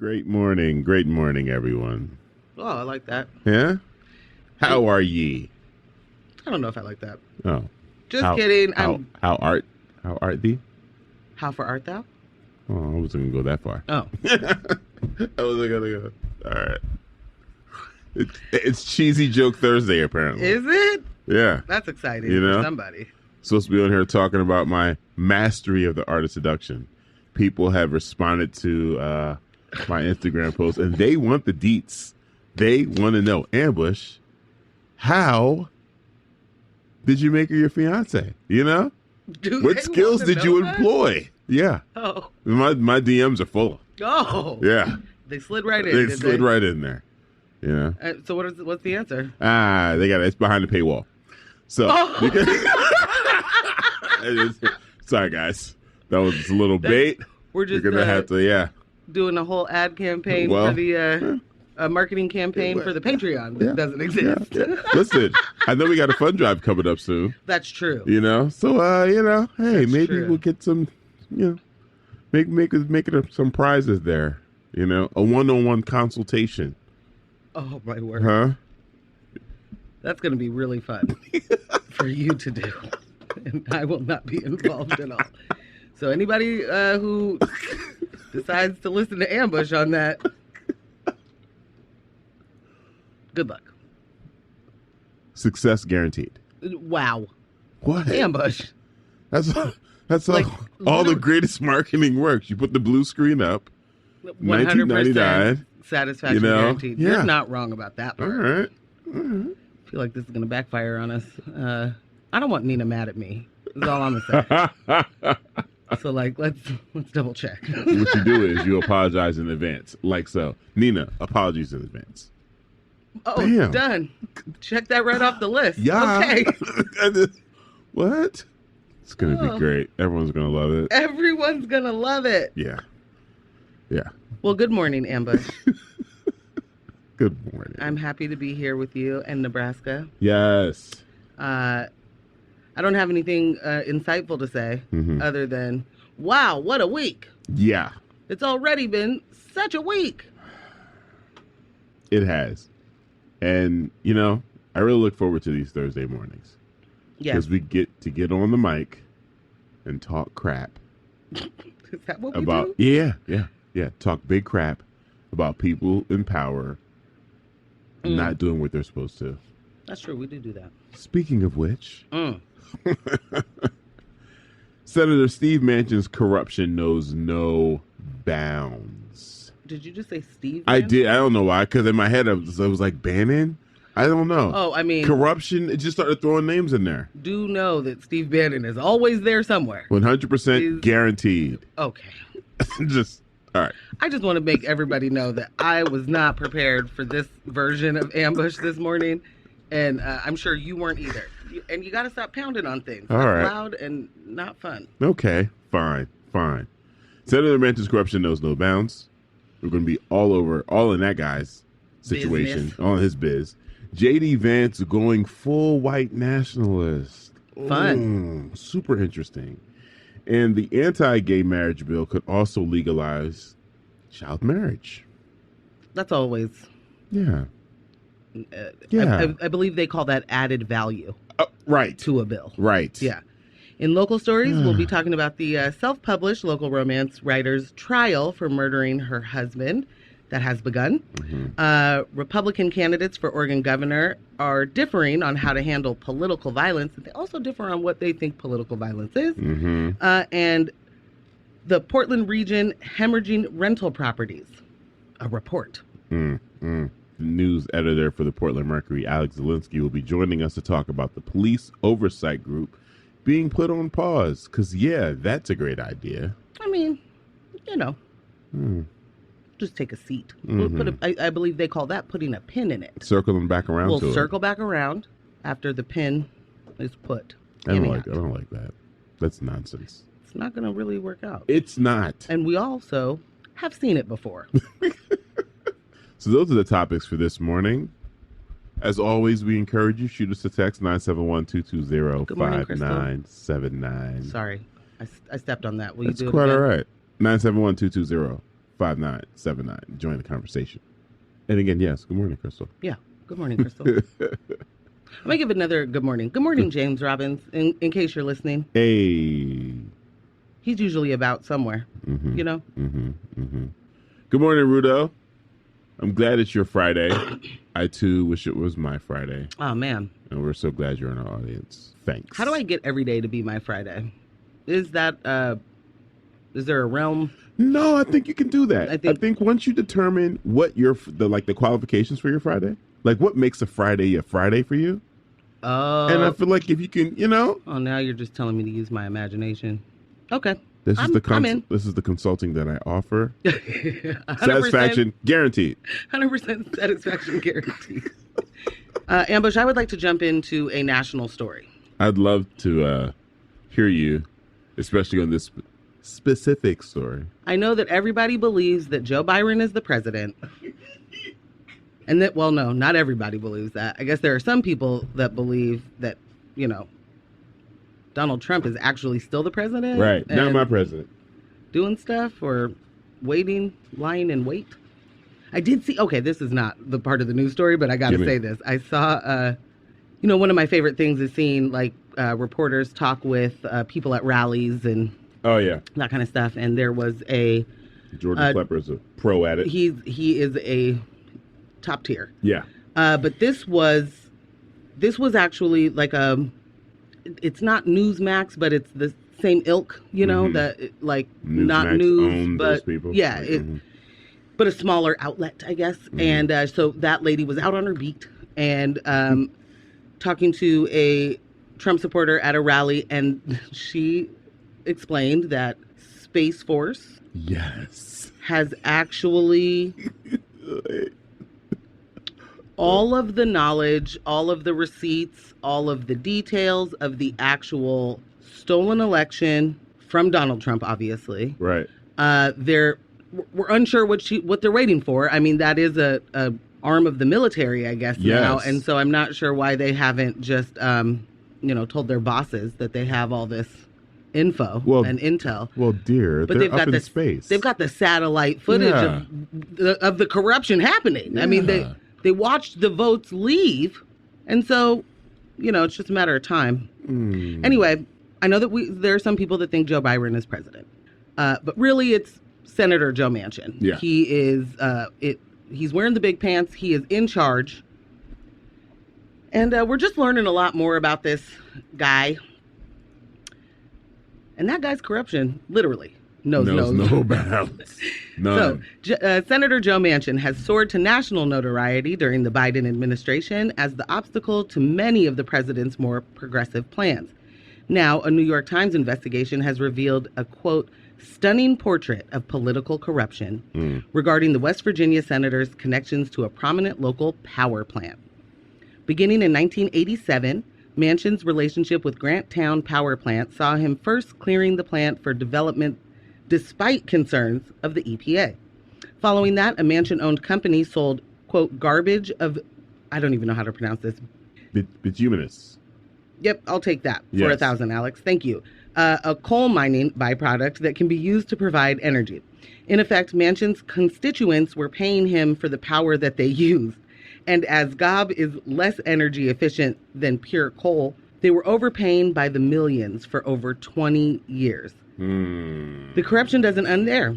Great morning, everyone. Oh, I like that. Yeah? How are ye? I don't know if I like that. Oh. Just kidding. How art thee? How far art thou? Oh, I wasn't gonna go that far. Oh. I wasn't gonna go. All right. It's Cheesy Joke Thursday, apparently. Is it? Yeah. That's exciting for somebody. Supposed to be on here talking about my mastery of the art of seduction. People have responded to my Instagram post, and they want the deets. They want to know, Ambush, how did you make her your fiance? You know? What skills did you employ? Yeah. Oh. My DMs are full. Oh. Yeah. They slid right in. They slid right in there. You know? So what's the answer? It's behind the paywall. So you can, sorry guys. That was just a little bait. We're just gonna have to doing a whole ad campaign for the marketing campaign for the Patreon that doesn't exist. Yeah. Listen, I know we got a fund drive coming up soon. That's true. You know? So hey, maybe true. we'll get some make it some prizes there. You know, a one-on-one consultation. Oh my word. Huh? That's going to be really fun for you to do. And I will not be involved at all. So anybody who decides to listen to Ambush on that, good luck. Success guaranteed. Wow. What? Ambush. That's Like, all the greatest marketing works. You put the blue screen up. 100% satisfaction guaranteed. Yeah. You're not wrong about that part. All right. I feel like this is going to backfire on us. I don't want Nina mad at me. That's all I'm going to say. So, let's double check. What you do is you apologize in advance, like so. Nina, apologies in advance. Oh, Damn. Done. Check that right off the list. Yeah. Okay. What? It's going to be great. Everyone's going to love it. Everyone's going to love it. Yeah. Yeah. Well, good morning, Ambush. Good morning. I'm happy to be here with you in Nebraska. Yes. I don't have anything insightful to say other than, wow, what a week. Yeah. It's already been such a week. It has. And, I really look forward to these Thursday mornings. Yeah. Because we get to get on the mic and talk crap. Is that what we do? Yeah. Talk big crap about people in power not doing what they're supposed to. That's true. We do that. Speaking of which, Senator Steve Manchin's corruption knows no bounds. Did you just say Steve? I did. I don't know why. Because in my head, I was like, Bannon? I don't know. Oh, I mean, corruption. It just started throwing names in there. Do know that Steve Bannon is always there somewhere. 100% guaranteed. Okay. All right. I just want to make everybody know that I was not prepared for this version of Ambush this morning, and I'm sure you weren't either. And you got to stop pounding on things. All right. Loud and not fun. Okay. Fine. Senator Manchin's corruption knows no bounds. We're going to be all in that guy's situation, Business. all in his biz. J.D. Vance going full white nationalist. Fun. Super interesting. And the anti-gay marriage bill could also legalize child marriage. That's always. Yeah. I believe they call that added value. Right. To a bill. Right. Yeah. In local stories, we'll be talking about the self-published local romance writer's trial for murdering her husband that has begun. Republican candidates for Oregon governor are differing on how to handle political violence. They also differ on what they think political violence is. And the Portland region hemorrhaging rental properties. A report. News editor for the Portland Mercury, Alex Zelinski, will be joining us to talk about the police oversight group being put on pause. Because, that's a great idea. I mean, just take a seat. We'll I believe they call that putting a pin in it. Circling back around to it. We'll circle back around after the pin is put. I don't like that. That's nonsense. It's not going to really work out. It's not. And we also have seen it before. So those are the topics for this morning. As always, we encourage you, shoot us a text, 971-220-5979. Sorry, I stepped on that. Will That's you do it quite again? all right. 971-220-5979. 5979. Join the conversation. And again, yes, good morning, Crystal. Yeah, good morning, Crystal. I'm going to give another good morning. Good morning, James Robbins, in case you're listening. Hey. He's usually about somewhere, you know? Good morning, Rudo. I'm glad it's your Friday. I, too, wish it was my Friday. Oh, man. And we're so glad you're in our audience. Thanks. How do I get every day to be my Friday? Is there a realm? No, I think you can do that. I think once you determine what the qualifications for your Friday, like what makes a Friday for you. Oh. And I feel like if you can, Oh, now you're just telling me to use my imagination. Okay. This is the consulting that I offer. Satisfaction guaranteed. 100% satisfaction guaranteed. Ambush, I would like to jump into a national story. I'd love to hear you, especially on this specific story. I know that everybody believes that Joe Biden is the president. And that, well, no, not everybody believes that. I guess there are some people that believe that, Donald Trump is actually still the president. Right. Not my president. Doing stuff or waiting, lying in wait. I did see, okay, this is not the part of the news story, but I got to say this. I saw, one of my favorite things is seeing reporters talk with people at rallies and that kind of stuff. And there was a Jordan Klepper is a pro at it. He is a top tier. Yeah. But this was actually like it's not Newsmax, but it's the same ilk, that like Newsmax not news, but people. Yeah, but a smaller outlet, I guess. And so that lady was out on her beat and talking to a Trump supporter at a rally, and she explained that Space Force has actually all of the knowledge, all of the receipts, all of the details of the actual stolen election from Donald Trump, obviously. Right. We're unsure what they're waiting for. I mean, that is a arm of the military, I guess, now. And so I'm not sure why they haven't just, told their bosses that they have all this info and intel. Well, dear, but they've got the space. They've got the satellite footage of the corruption happening. Yeah. I mean, they watched the votes leave, and so, it's just a matter of time. Anyway, I know that there are some people that think Joe Biden is president, but really it's Senator Joe Manchin. Yeah. He is. He's wearing the big pants. He is in charge, and we're just learning a lot more about this guy. And that guy's corruption, literally, knows no bounds. None. So, Senator Joe Manchin has soared to national notoriety during the Biden administration as the obstacle to many of the president's more progressive plans. Now, a New York Times investigation has revealed a, quote, stunning portrait of political corruption regarding the West Virginia senator's connections to a prominent local power plant. Beginning in 1987, Manchin's relationship with Granttown Power Plant saw him first clearing the plant for development despite concerns of the EPA. Following that, a Manchin-owned company sold, quote, garbage of, I don't even know how to pronounce this. Bituminous. Yep, I'll take that for 1,000, Alex. Thank you. A coal mining byproduct that can be used to provide energy. In effect, Manchin's constituents were paying him for the power that they used. And as gob is less energy efficient than pure coal, they were overpaying by the millions for over 20 years. The corruption doesn't end there.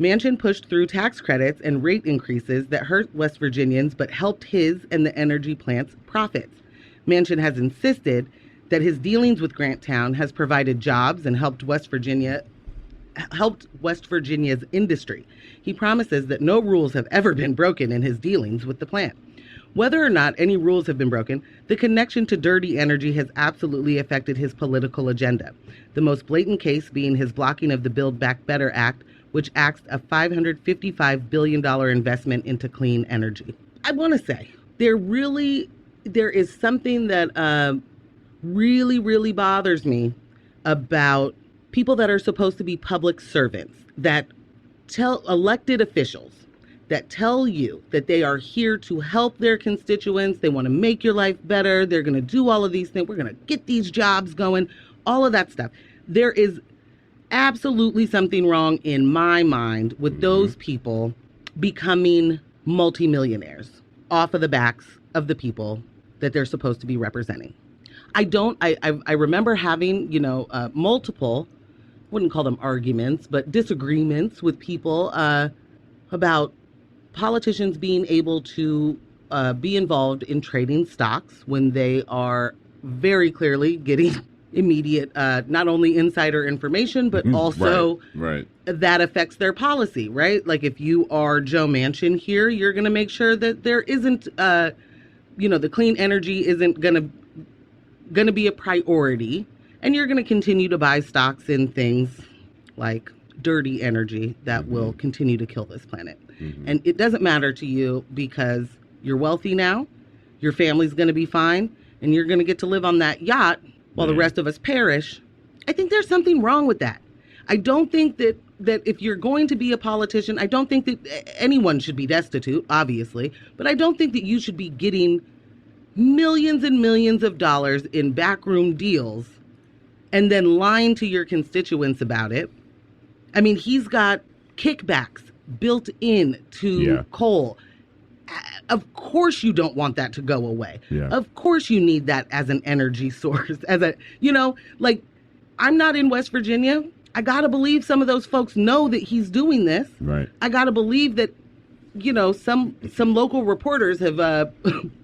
Manchin pushed through tax credits and rate increases that hurt West Virginians but helped his and the energy plant's profits. Manchin has insisted that his dealings with Granttown has provided jobs and helped West Virginia's industry. He promises that no rules have ever been broken in his dealings with the plant. Whether or not any rules have been broken, the connection to dirty energy has absolutely affected his political agenda. The most blatant case being his blocking of the Build Back Better Act, which axed a $555 billion investment into clean energy. I want to say, there is something that really, really bothers me about people that are supposed to be public servants, that tell elected officials, that tell you that they are here to help their constituents. They want to make your life better. They're going to do all of these things. We're going to get these jobs going, all of that stuff. There is absolutely something wrong in my mind with those people becoming multimillionaires off of the backs of the people that they're supposed to be representing. I remember having, multiple, wouldn't call them arguments, but disagreements with people about politicians being able to be involved in trading stocks when they are very clearly getting immediate, not only insider information, but also right. that affects their policy, right? Like if you are Joe Manchin here, you're going to make sure that there isn't, the clean energy isn't going to be a priority, and you're going to continue to buy stocks in things like dirty energy that will continue to kill this planet. And it doesn't matter to you because you're wealthy now, your family's going to be fine, and you're going to get to live on that yacht while the rest of us perish. I think there's something wrong with that. I don't think that if you're going to be a politician, I don't think that anyone should be destitute, obviously, but I don't think that you should be getting millions and millions of dollars in backroom deals and then lying to your constituents about it. I mean, he's got kickbacks built in to coal. Of course you don't want that to go away. Yeah. Of course you need that as an energy source. I'm not in West Virginia. I got to believe some of those folks know that he's doing this. Right. I got to believe that, some local reporters have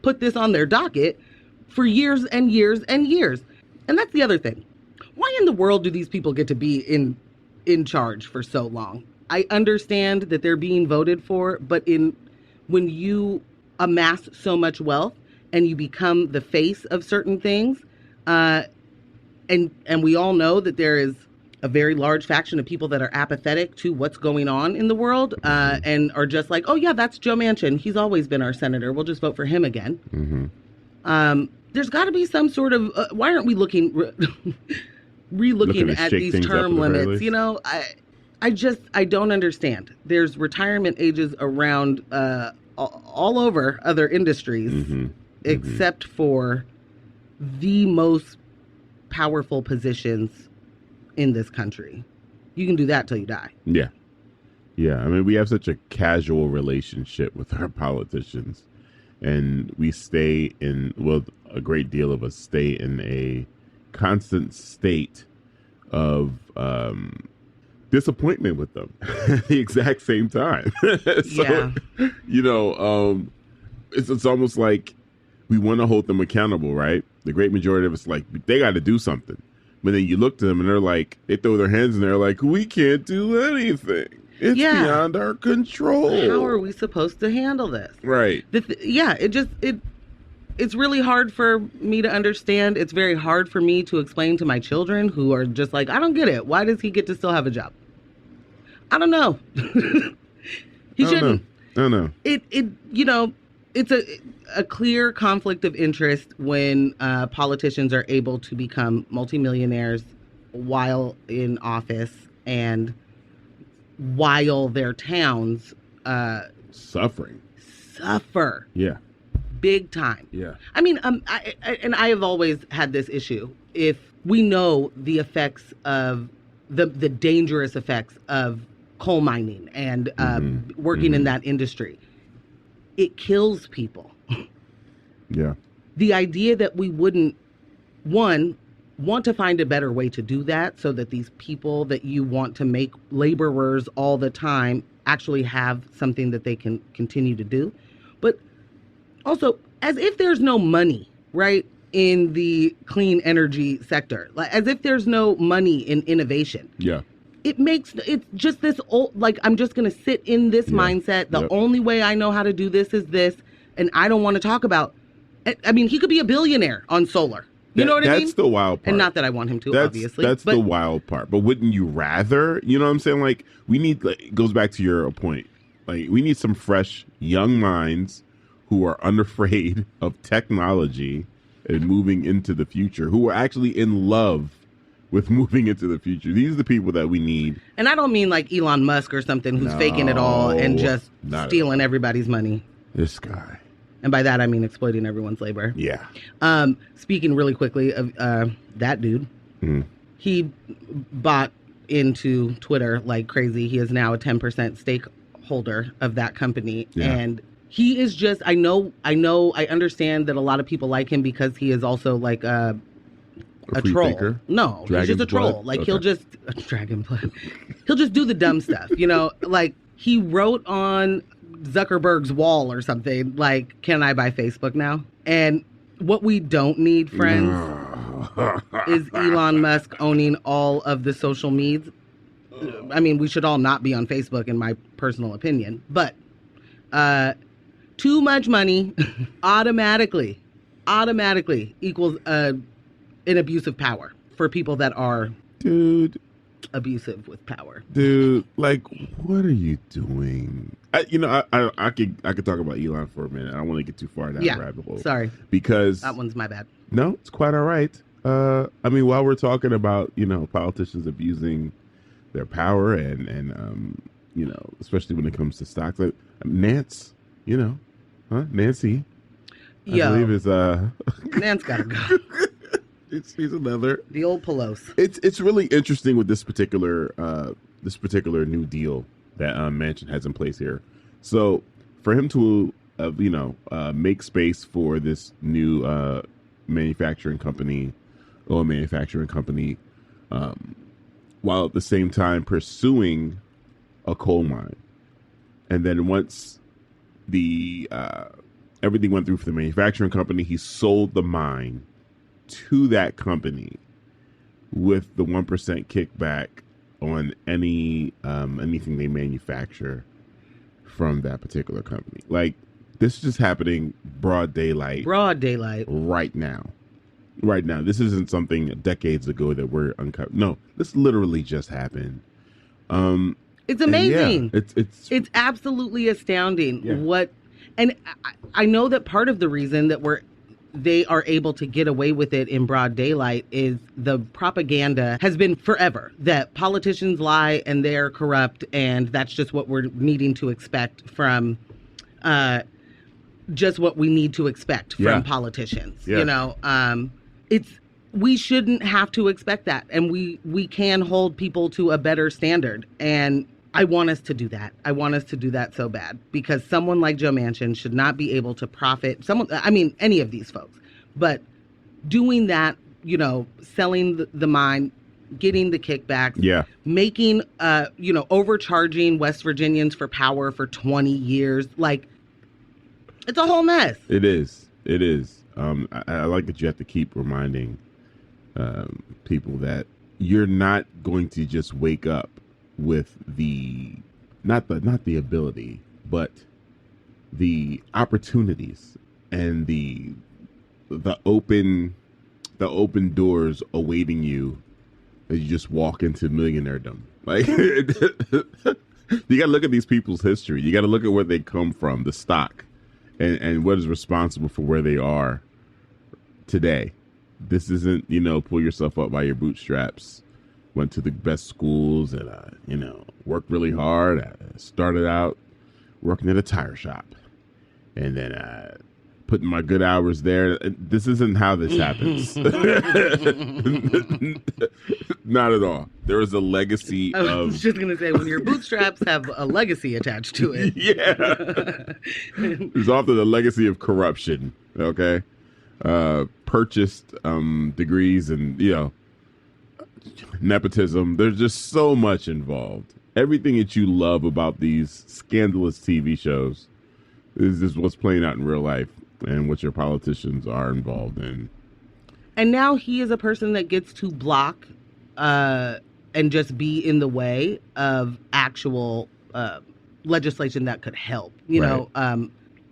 put this on their docket for years and years and years. And that's the other thing. Why in the world do these people get to be in charge for so long? I understand that they're being voted for, but when you amass so much wealth and you become the face of certain things, and we all know that there is a very large faction of people that are apathetic to what's going on in the world, and are just like, oh yeah, that's Joe Manchin. He's always been our senator. We'll just vote for him again. There's got to be some sort of, why aren't we relooking at these term limits? I don't understand. There's retirement ages around all over other industries, except for the most powerful positions in this country. You can do that till you die. Yeah. I mean, we have such a casual relationship with our politicians, and we stay a great deal of us stay in a constant state of disappointment with them at the exact same time. It's almost like we want to hold them accountable, right? The great majority of us, like, they got to do something. But then you look to them and they're like, they throw their hands in there like, we can't do anything. It's beyond our control. How are we supposed to handle this? Right. It's really hard for me to understand. It's very hard for me to explain to my children who are just like, I don't get it. Why does he get to still have a job? I don't know. He shouldn't. I don't know. It's a clear conflict of interest when politicians are able to become multimillionaires while in office and while their towns suffer. Yeah. Big time. Yeah. I mean, I have always had this issue. If we know the effects of the dangerous effects of coal mining and working in that industry, it kills people. Yeah. The idea that we wouldn't, want to find a better way to do that so that these people that you want to make laborers all the time actually have something that they can continue to do. But also, as if there's no money, right, in the clean energy sector, like as if there's no money in innovation. Yeah. It's just this old, like, I'm just going to sit in this mindset. The only way I know how to do this is this, and I don't want to talk about, I mean, he could be a billionaire on solar. You know what I mean? That's the wild part. And not that I want him to, obviously. That's the wild part. But wouldn't you rather, you know what I'm saying? Like, we need, it goes back to your point. Like, we need some fresh, young minds who are unafraid of technology and moving into the future, who are actually in love with moving into the future. These are the people that we need. And I don't mean like Elon Musk or something who's faking it all and just stealing everybody's money. This guy. And by that, I mean exploiting everyone's labor. Yeah. Speaking really quickly of that dude, he bought into Twitter like crazy. He is now a 10% stakeholder of that company. Yeah. And he is just, I understand that a lot of people like him because he is also like a troll. Thinker? No, Dragon's he's just a troll. blood? Like Okay. he'll just, dragon blood. He'll just do the dumb stuff, you know? Like he wrote on Zuckerberg's wall or something, like, can I buy Facebook now? And what we don't need, friends, is Elon Musk owning all of the social medias. I mean, we should all not be on Facebook, in my personal opinion. But too much money automatically equals an abuse of power for people that are abusive with power. Dude, like, what are you doing? I could talk about Elon for a minute. I don't want to get too far down the rabbit hole. Sorry, because that one's my bad. No, it's quite all right. I mean, while we're talking about politicians abusing their power and especially when it comes to stocks, like Nancy, Nancy, I believe is Nance gotta go. She's another. The old Pelosi. It's really interesting with this particular new deal that Manchin has in place here. So for him to make space for this new oil manufacturing company, while at the same time pursuing a coal mine, and then once the everything went through for the manufacturing company, he sold the mine to that company with the 1% kickback on anything they manufacture from that particular company. Like, this is just happening broad daylight right now. This isn't something decades ago that we're uncovering. No, this literally just happened. It's amazing. Yeah, it's absolutely astounding. Yeah. And I know that part of the reason that they are able to get away with it in broad daylight is the propaganda has been forever that politicians lie and they're corrupt, and that's just what we're needing to expect from politicians. Yeah. We shouldn't have to expect that, and we can hold people to a better standard, and I want us to do that. I want us to do that so bad, because someone like Joe Manchin should not be able to profit. Any of these folks, but doing that, selling the mine, getting the kickbacks, making, overcharging West Virginians for power for 20 years. Like, it's a whole mess. It is. I like that you have to keep reminding people that you're not going to just wake up with not the ability, but the opportunities and the open doors awaiting you as you just walk into millionairedom. Like, you got to look at these people's history. You got to look at where they come from, the stock, and what is responsible for where they are today. This isn't, pull yourself up by your bootstraps. Went to the best schools and, worked really hard. I started out working at a tire shop and then putting my good hours there. This isn't how this happens. Not at all. There is a legacy of... I was just going to say, when your bootstraps have a legacy attached to it. Yeah. There's often a legacy of corruption, okay? Purchased degrees and, nepotism. There's just so much involved. Everything that you love about these scandalous TV shows is what's playing out in real life and what your politicians are involved in. And now he is a person that gets to block and just be in the way of actual legislation that could help, Right.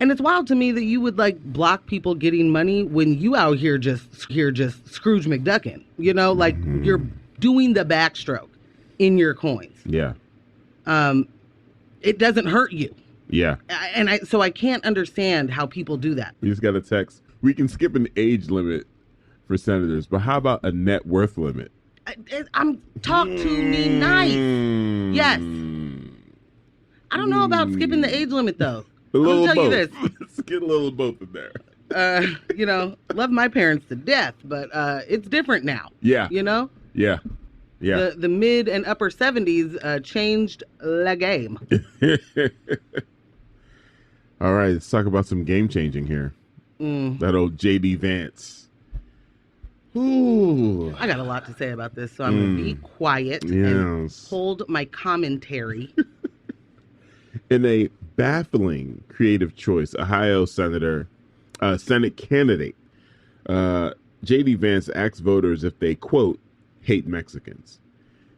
And it's wild to me that you would block people getting money when you out here just Scrooge McDuckin, Mm-hmm. You're doing the backstroke in your coins. Yeah. It doesn't hurt you. Yeah. So I can't understand how people do that. We just got a text. We can skip an age limit for senators, but how about a net worth limit? Talk to me nice. Yes. I don't know about skipping the age limit though. I'm gonna tell you this. Let's get a little of both in there. Love my parents to death, but it's different now. Yeah. You know? Yeah. Yeah. The mid and upper 70s changed the game. All right, let's talk about some game changing here. That old J.D. Vance. Ooh. I got a lot to say about this, so I'm going to be quiet and hold my commentary. In a baffling creative choice, Ohio Senate candidate J.D. Vance asked voters if they, quote, hate Mexicans.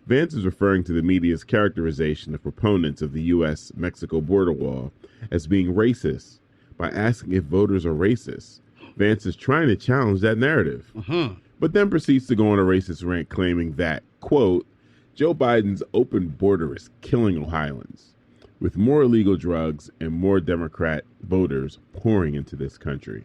Vance is referring to the media's characterization of proponents of the U.S.-Mexico border wall as being racist by asking if voters are racist. Vance is trying to challenge that narrative, but then proceeds to go on a racist rant claiming that, quote, Joe Biden's open border is killing Ohioans, with more illegal drugs and more Democrat voters pouring into this country.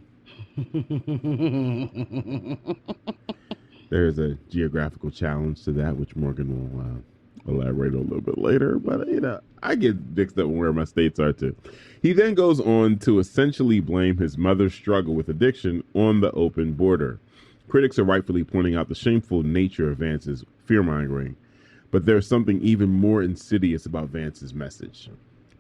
There's a geographical challenge to that, which Morgan will elaborate on a little bit later. But, I get mixed up where my states are, too. He then goes on to essentially blame his mother's struggle with addiction on the open border. Critics are rightfully pointing out the shameful nature of Vance's fear-mongering, but there's something even more insidious about Vance's message.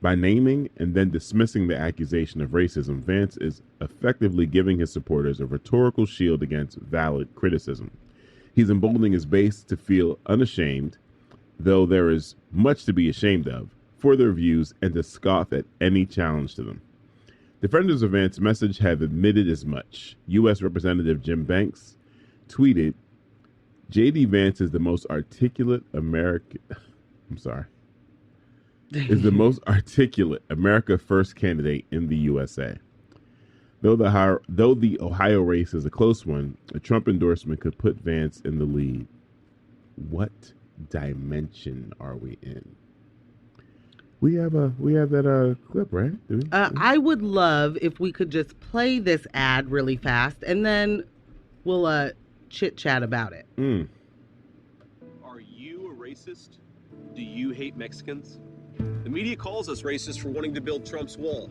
By naming and then dismissing the accusation of racism, Vance is effectively giving his supporters a rhetorical shield against valid criticism. He's emboldening his base to feel unashamed, though there is much to be ashamed of, for their views and to scoff at any challenge to them. Defenders of Vance's message have admitted as much. U.S. Representative Jim Banks tweeted, J.D. Vance is the most articulate America First candidate in the USA. Though the Ohio race is a close one, a Trump endorsement could put Vance in the lead. What dimension are we in? We have that clip, right? I would love if we could just play this ad really fast, and then we'll chit chat about it. Are you a racist? Do you hate Mexicans? The media calls us racist for wanting to build Trump's wall.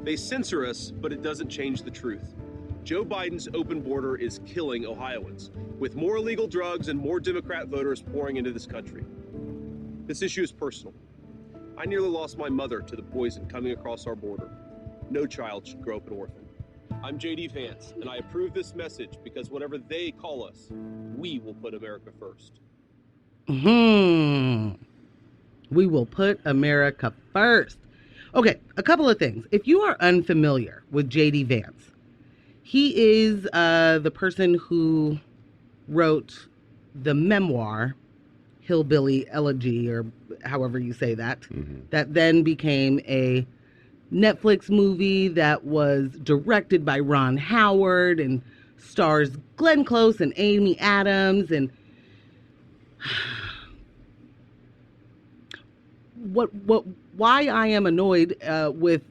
They censor us, but it doesn't change the truth. Joe Biden's open border is killing Ohioans, with more illegal drugs and more Democrat voters pouring into this country. This issue is personal. I nearly lost my mother to the poison coming across our border. No child should grow up an orphan. I'm J.D. Vance, and I approve this message because whatever they call us, we will put America first. We will put America first. Okay, a couple of things. If you are unfamiliar with J.D. Vance, he is the person who wrote the memoir, Hillbilly Elegy, or however you say that, that then became a Netflix movie that was directed by Ron Howard and stars Glenn Close and Amy Adams. And why I am annoyed with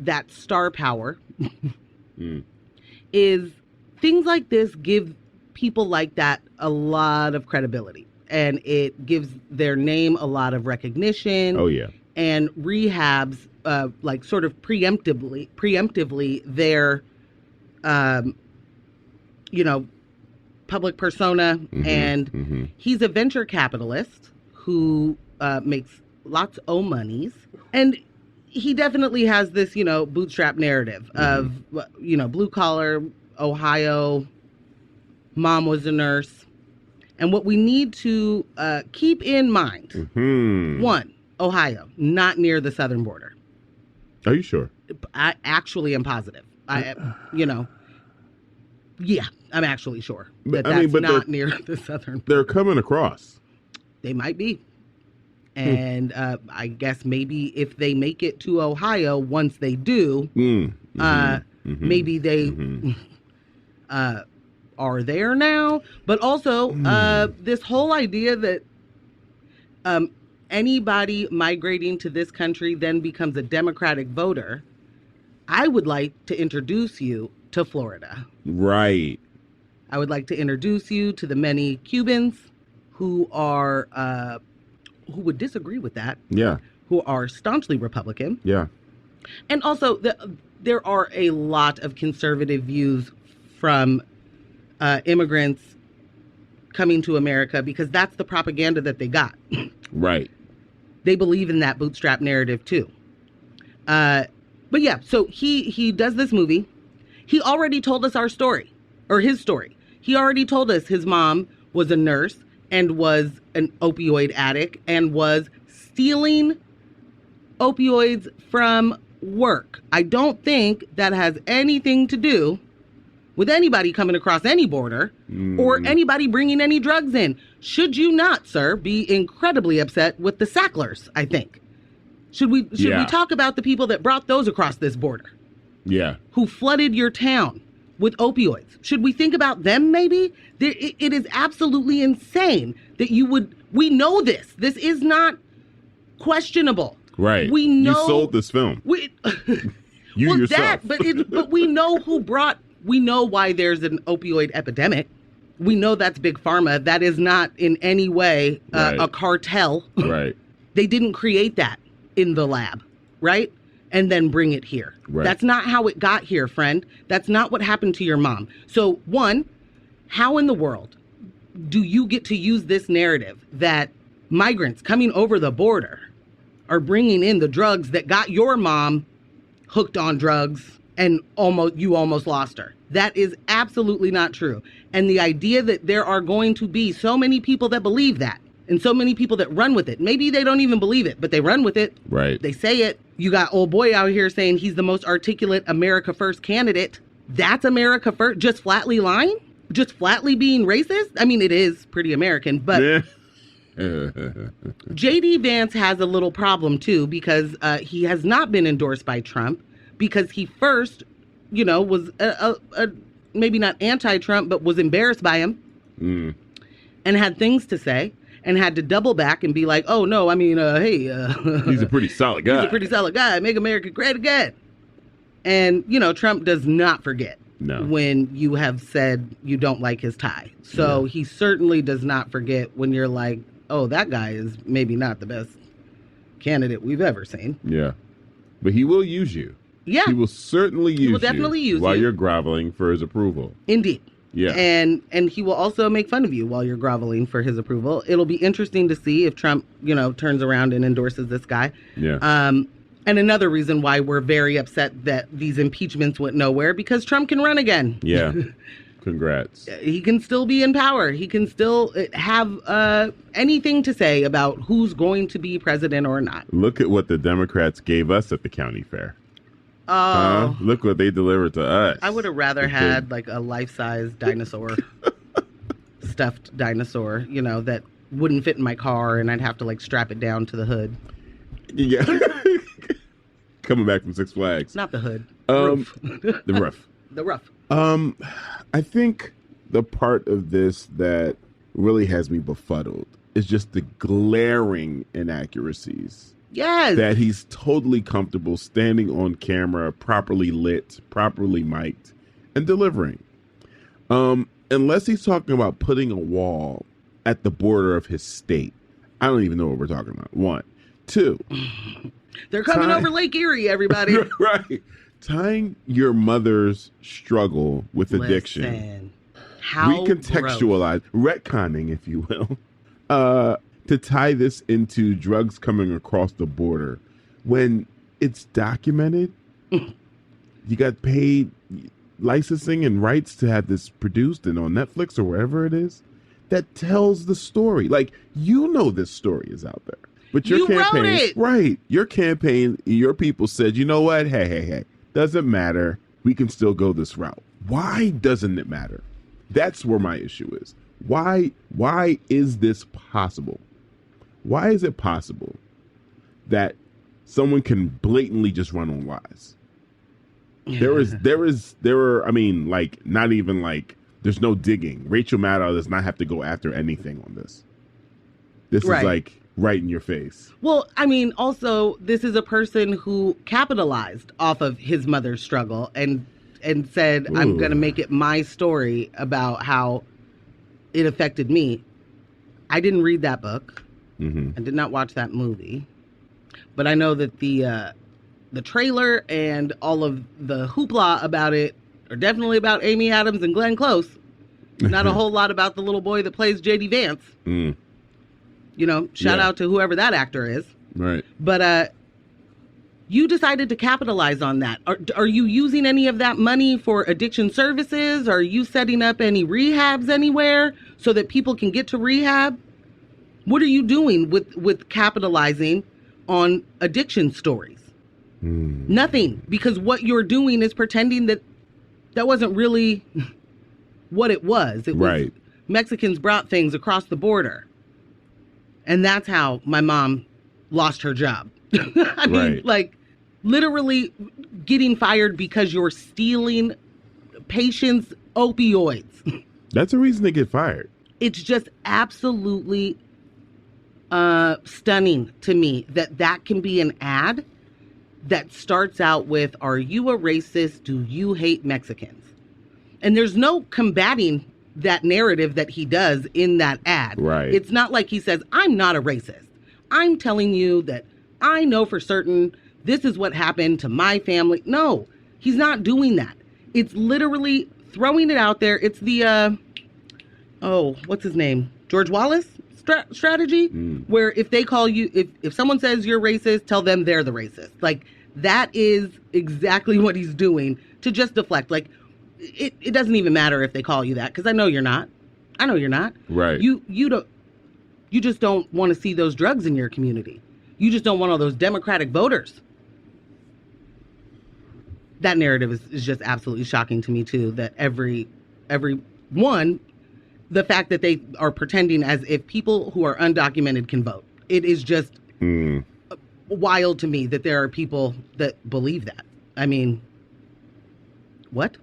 that star power is things like this give people like that a lot of credibility, and it gives their name a lot of recognition. Oh yeah, and rehabs like sort of preemptively their public persona. And he's a venture capitalist who makes lots of monies, and he definitely has this bootstrap narrative of blue collar Ohio, mom was a nurse. And what we need to keep in mind, one, Ohio, not near the southern border. Are you sure? I actually am positive. I'm actually sure that's not near the southern border. They're coming across. They might be. And I guess maybe if they make it to Ohio, once they do, maybe they are there now. But also, this whole idea that anybody migrating to this country then becomes a Democratic voter, I would like to introduce you to Florida. Right. I would like to introduce you to the many Cubans who are... who would disagree with that. Yeah. Who are staunchly Republican. Yeah. And also, there are a lot of conservative views from immigrants coming to America because that's the propaganda that they got. Right. They believe in that bootstrap narrative too. But yeah, so he does this movie. He already told us our story, or his story. He already told us his mom was a nurse and was an opioid addict and was stealing opioids from work. I don't think that has anything to do with anybody coming across any border or anybody bringing any drugs in. Should you not, sir, be incredibly upset with the Sacklers, I think? Should we talk about the people that brought those across this border? Yeah. Who flooded your town with opioids? Should we think about them maybe? It is absolutely insane that you would... We know this. This is not questionable. Right. We know... You sold this film. You yourself. But we know who brought... We know why there's an opioid epidemic. We know that's Big Pharma. That is not in any way a cartel. Right. They didn't create that in the lab, right? And then bring it here. Right. That's not how it got here, friend. That's not what happened to your mom. So, one, how in the world do you get to use this narrative that migrants coming over the border are bringing in the drugs that got your mom hooked on drugs and you almost lost her? That is absolutely not true. And the idea that there are going to be so many people that believe that and so many people that run with it, maybe they don't even believe it, but they run with it. Right. They say it. You got old boy out here saying he's the most articulate America First candidate. That's America First, just flatly lying? Just flatly being racist? I mean, it is pretty American, but J.D. Vance has a little problem too because he has not been endorsed by Trump because he first, was maybe not anti-Trump, but was embarrassed by him and had things to say and had to double back and be like, oh, no, I mean, hey. He's a pretty solid guy. He's a pretty solid guy. Make America great again. And, Trump does not forget when you have said you don't like his tie. So he certainly does not forget when you're like, oh, that guy is maybe not the best candidate we've ever seen. Yeah. But he will use you. Yeah. He will certainly use you. He will definitely use you. While you're groveling for his approval. Indeed. Yeah. And he will also make fun of you while you're groveling for his approval. It'll be interesting to see if Trump, turns around and endorses this guy. Yeah. And another reason why we're very upset that these impeachments went nowhere, because Trump can run again. Yeah. Congrats. He can still be in power. He can still have anything to say about who's going to be president or not. Look at what the Democrats gave us at the county fair. Oh. Look what they delivered to us. I would have rather had like a life-size dinosaur, stuffed dinosaur, that wouldn't fit in my car and I'd have to like strap it down to the hood. Yeah. Coming back from Six Flags. Not the hood. Roof. The roof. The roof. I think the part of this that really has me befuddled is just the glaring inaccuracies. Yes. That he's totally comfortable standing on camera, properly lit, properly mic'd, and delivering. Unless he's talking about putting a wall at the border of his state. I don't even know what we're talking about. One. Two. They're coming over Lake Erie, everybody. Right. Tying your mother's struggle with addiction. How recontextualize, retconning, if you will. To tie this into drugs coming across the border when it's documented. You got paid licensing and rights to have this produced and on Netflix or wherever it is. That tells the story. Like, this story is out there. But your campaign, wrote it. Right. Your campaign, your people said, you know what? Hey. Doesn't matter. We can still go this route. Why doesn't it matter? That's where my issue is. Why is this possible? Why is it possible that someone can blatantly just run on lies? Not even like, there's no digging. Rachel Maddow does not have to go after anything on this. This is like right in your face. Well, I mean, also, this is a person who capitalized off of his mother's struggle and said, ooh, I'm going to make it my story about how it affected me. I didn't read that book. Mm-hmm. I did not watch that movie. But I know that the trailer and all of the hoopla about it are definitely about Amy Adams and Glenn Close. Not a whole lot about the little boy that plays J.D. Vance. Mm. You know, shout out to whoever that actor is. Right. But you decided to capitalize on that. Are you using any of that money for addiction services? Are you setting up any rehabs anywhere so that people can get to rehab? What are you doing with capitalizing on addiction stories? Nothing, because what you're doing is pretending that wasn't really what it was. It was right. Mexicans brought things across the border. And that's how my mom lost her job. I mean, like, literally getting fired because you're stealing patients' opioids. That's a reason to get fired. It's just absolutely stunning to me that can be an ad that starts out with, "Are you a racist? Do you hate Mexicans?" And there's no combating that narrative that he does in that ad. Right. It's not like he says, "I'm not a racist. I'm telling you that I know for certain this is what happened to my family." No, he's not doing that. It's literally throwing it out there. It's the, what's his name? George Wallace strategy, where if they call you, if someone says you're racist, tell them they're the racist. Like, that is exactly what he's doing to just deflect. Like, it doesn't even matter if they call you that, because I know you're not. I know you're not. Right. You just don't want to see those drugs in your community. You just don't want all those Democratic voters. That narrative is just absolutely shocking to me too. That every one, the fact that they are pretending as if people who are undocumented can vote. It is just wild to me that there are people that believe that. I mean, what?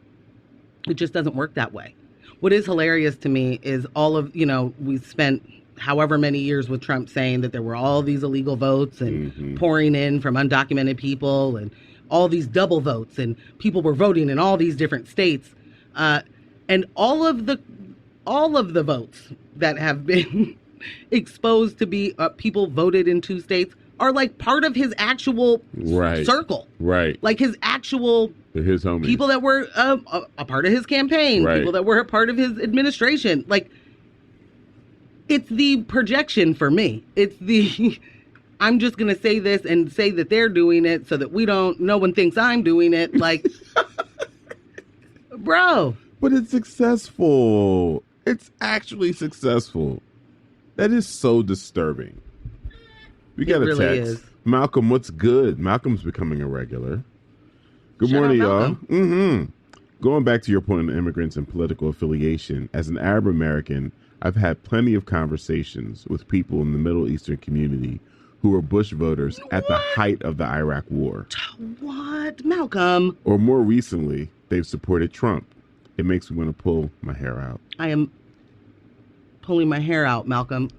It just doesn't work that way. What is hilarious to me is all of, we spent however many years with Trump saying that there were all these illegal votes and pouring in from undocumented people and all these double votes, and people were voting in all these different states. And all of the votes that have been exposed to be people voted in 2 states are like part of his actual circle. Right. Like his actual his homies. People that were a part of his campaign, people that were a part of his administration. Like, it's the projection for me. It's the, I'm just going to say this and say that they're doing it so that no one thinks I'm doing it. Like, bro. But it's successful. It's actually successful. That is so disturbing. We got a really text. Is. Malcolm, what's good? Malcolm's becoming a regular. Good morning, y'all. Going back to your point on immigrants and political affiliation, as an Arab American, I've had plenty of conversations with people in the Middle Eastern community who were Bush voters at the height of the Iraq War. What? Malcolm? Or more recently, they've supported Trump. It makes me want to pull my hair out. I am pulling my hair out, Malcolm.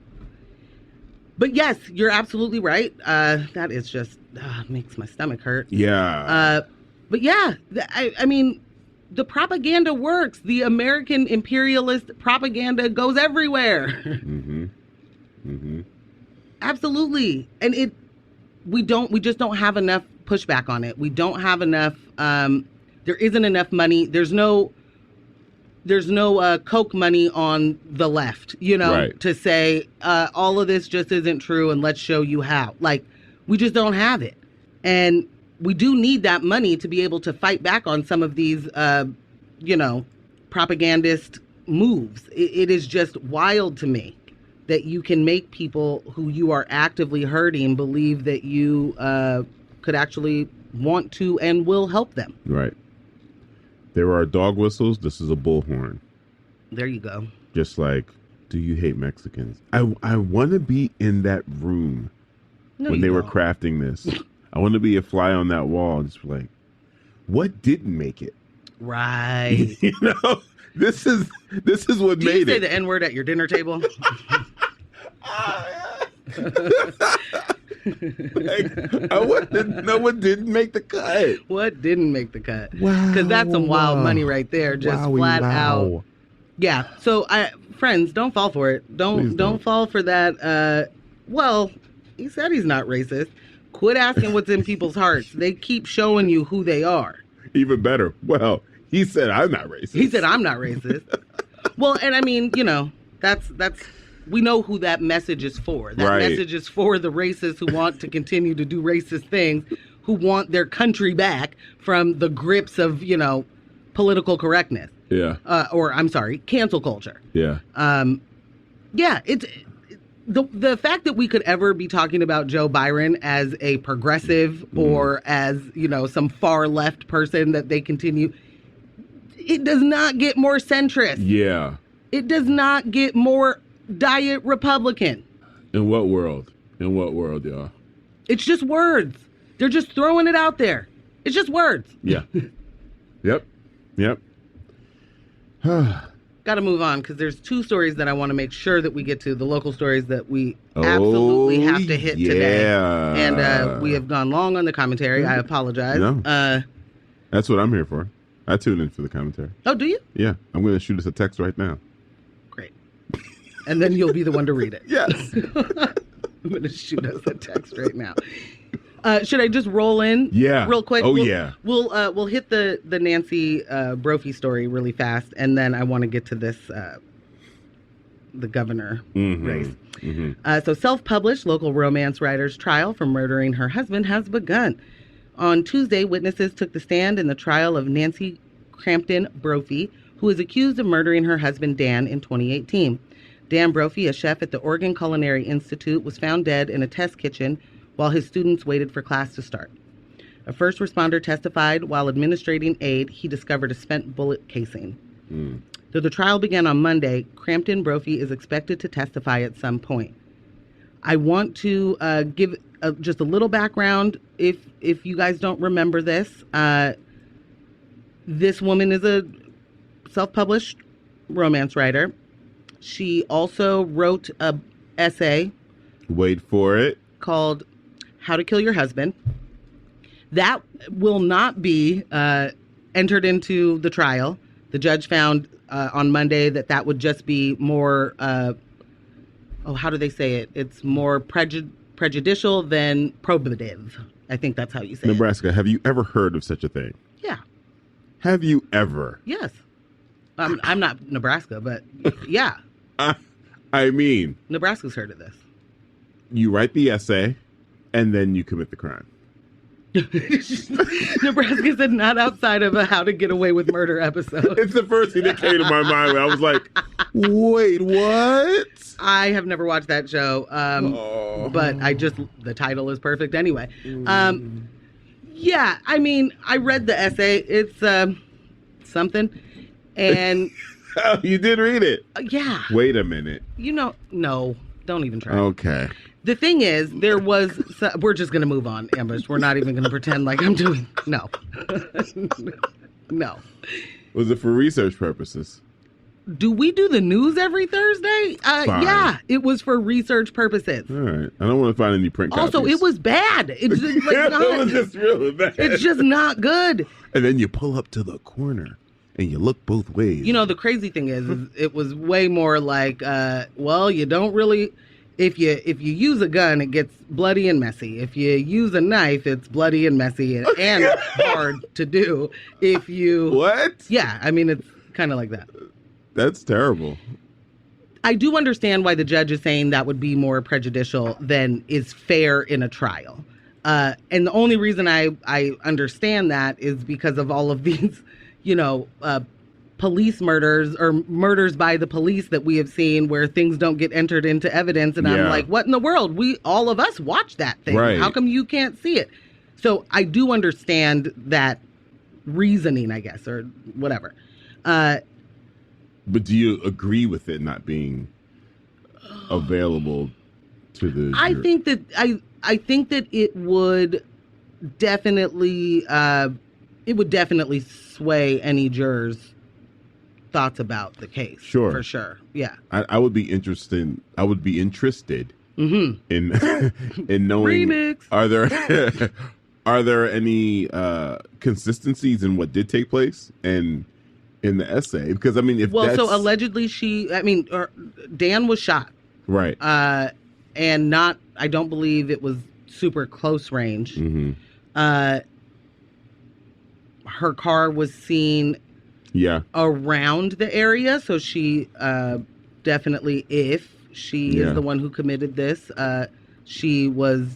But yes, you're absolutely right. That is just makes my stomach hurt. Yeah. But yeah, I mean, the propaganda works. The American imperialist propaganda goes everywhere. Absolutely. And we just don't have enough pushback on it. We don't have enough, there isn't enough money. There's no Coke money on the left, to say all of this just isn't true and let's show you how. Like, we just don't have it. And we do need that money to be able to fight back on some of these, propagandist moves. It is just wild to me that you can make people who you are actively hurting believe that you could actually want to and will help them. Right. There are dog whistles. This is a bullhorn. There you go. Just like, do you hate Mexicans? I want to be in that room when they were crafting this. I want to be a fly on that wall and just be like, what didn't make it? Right. This is what do made you say it. the N word at your dinner table? I want to know what didn't make the cut. What didn't make the cut? Wow. Because that's some wild money right there. Just flat out. Yeah. So, friends, don't fall for it. Don't fall for that. Well, he said he's not racist. Quit asking what's in people's hearts. They keep showing you who they are. Even better. Well, he said I'm not racist. He said I'm not racist. Well, and I mean, that's we know who that message is for. That Right. message is for the racists who want to continue to do racist things, who want their country back from the grips of, political correctness. Yeah. Or I'm sorry, cancel culture. Yeah. It's the fact that we could ever be talking about Joe Byron as a progressive or as, some far left person that they continue, it does not get more centrist. Yeah. It does not get more diet Republican. In what world? In what world, y'all? It's just words. They're just throwing it out there. It's just words. Yeah. Yep. Got to move on because there's two stories that I want to make sure that we get to, the local stories that we absolutely have to hit today. And we have gone long on the commentary. I apologize. No. That's what I'm here for. I tune in for the commentary. Oh, do you? Yeah. I'm going to shoot us a text right now. Great. And then you'll be the one to read it. Yes. I'm going to shoot us a text right now. Should I just roll in? Yeah. Real quick. Oh, We'll hit the Nancy Brophy story really fast, and then I want to get to this the governor race. Mm-hmm. So self-published local romance writer's trial for murdering her husband has begun. On Tuesday, witnesses took the stand in the trial of Nancy Crampton Brophy, who is accused of murdering her husband Dan in 2018. Dan Brophy, a chef at the Oregon Culinary Institute, was found dead in a test kitchen while his students waited for class to start. A first responder testified while administering aid, he discovered a spent bullet casing. Though the trial began on Monday, Crampton Brophy is expected to testify at some point. I want to give just a little background if you guys don't remember this. This woman is a self-published romance writer. She also wrote an essay. Wait for it. Called How to Kill Your Husband. That will not be entered into the trial. The judge found on Monday that would just be more, how do they say it? It's more prejudicial than probative. I think that's how you say Nebraska, have you ever heard of such a thing? Yeah. Have you ever? Yes. I'm not Nebraska, but yeah. I mean. Nebraska's heard of this. You write the essay, and then you commit the crime. Nebraska said not outside of a How to Get Away with Murder episode. It's the first thing that came to my mind. I was like, wait, what? I have never watched that show, but the title is perfect anyway. Yeah, I mean, I read the essay. It's something. And oh, you did read it? Yeah. Wait a minute. No, don't even try. Okay. The thing is, we're just going to move on, Ambush. We're not even going to pretend like I'm doing, no. No. Was it for research purposes? Do we do the news every Thursday? Yeah, it was for research purposes. All right. I don't want to find any print copies. Also, it was bad. It's just it was just really bad. It's just not good. And then you pull up to the corner and you look both ways. The crazy thing is it was way more like, you don't really... If you use a gun, it gets bloody and messy. If you use a knife, it's bloody and messy and hard to do. If you... What? Yeah, I mean, it's kind of like that. That's terrible. I do understand why the judge is saying that would be more prejudicial than is fair in a trial. And the only reason I understand that is because of all of these, police murders or murders by the police that we have seen where things don't get entered into evidence. And I'm like, what in the world? All of us watch that thing. Right. How come you can't see it? So I do understand that reasoning, I guess, or whatever. But do you agree with it not being available to the I jury? think that it would definitely sway any jurors' thoughts about the case. Sure. For sure. Yeah. I would be interested. I would be interested in in knowing. Remix. Are there any consistencies in what did take place and in the essay? Because I mean, so allegedly Dan was shot. Right. And I don't believe it was super close range. Mm-hmm. Her car was seen around the area. So she definitely, if she is the one who committed this, she was,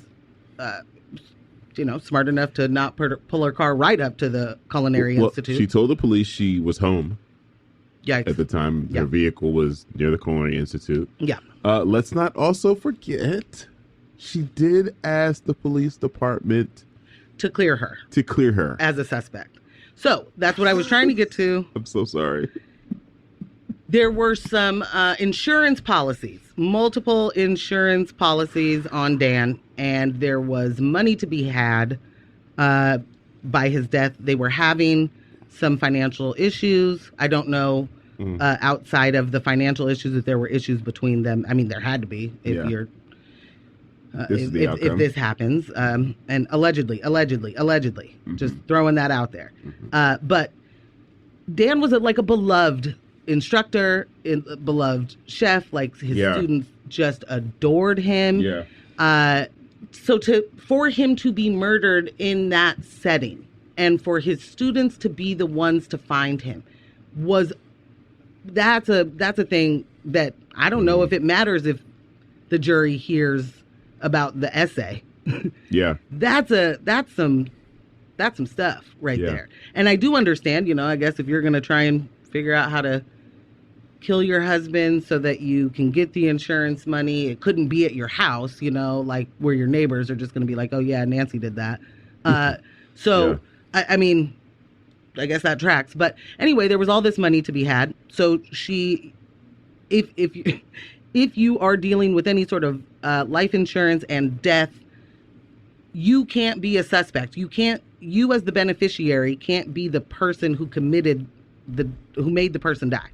smart enough to not pull her car right up to the Culinary Institute. She told the police she was home. Yikes. At the time, her vehicle was near the Culinary Institute. Yeah. Let's not also forget, she did ask the police department to clear her. As a suspect. So that's what I was trying to get to. I'm so sorry. There were some insurance policies, multiple insurance policies on Dan, and there was money to be had by his death. They were having some financial issues. I don't know outside of the financial issues if there were issues between them. I mean, there had to be if you're if this happens. And allegedly, just throwing that out there. But Dan was a beloved instructor, beloved chef. Like his students just adored him. So for him to be murdered in that setting and for his students to be the ones to find him that's a thing that I don't know if it matters if the jury hears about the essay. That's some stuff right there. And I do understand, I guess if you're going to try and figure out how to kill your husband so that you can get the insurance money, it couldn't be at your house, like where your neighbors are just going to be like, oh yeah, Nancy did that. I mean, I guess that tracks. But anyway, there was all this money to be had. So if you are dealing with any sort of life insurance and death, you can't be a suspect. You as the beneficiary can't be the person who who made the person die.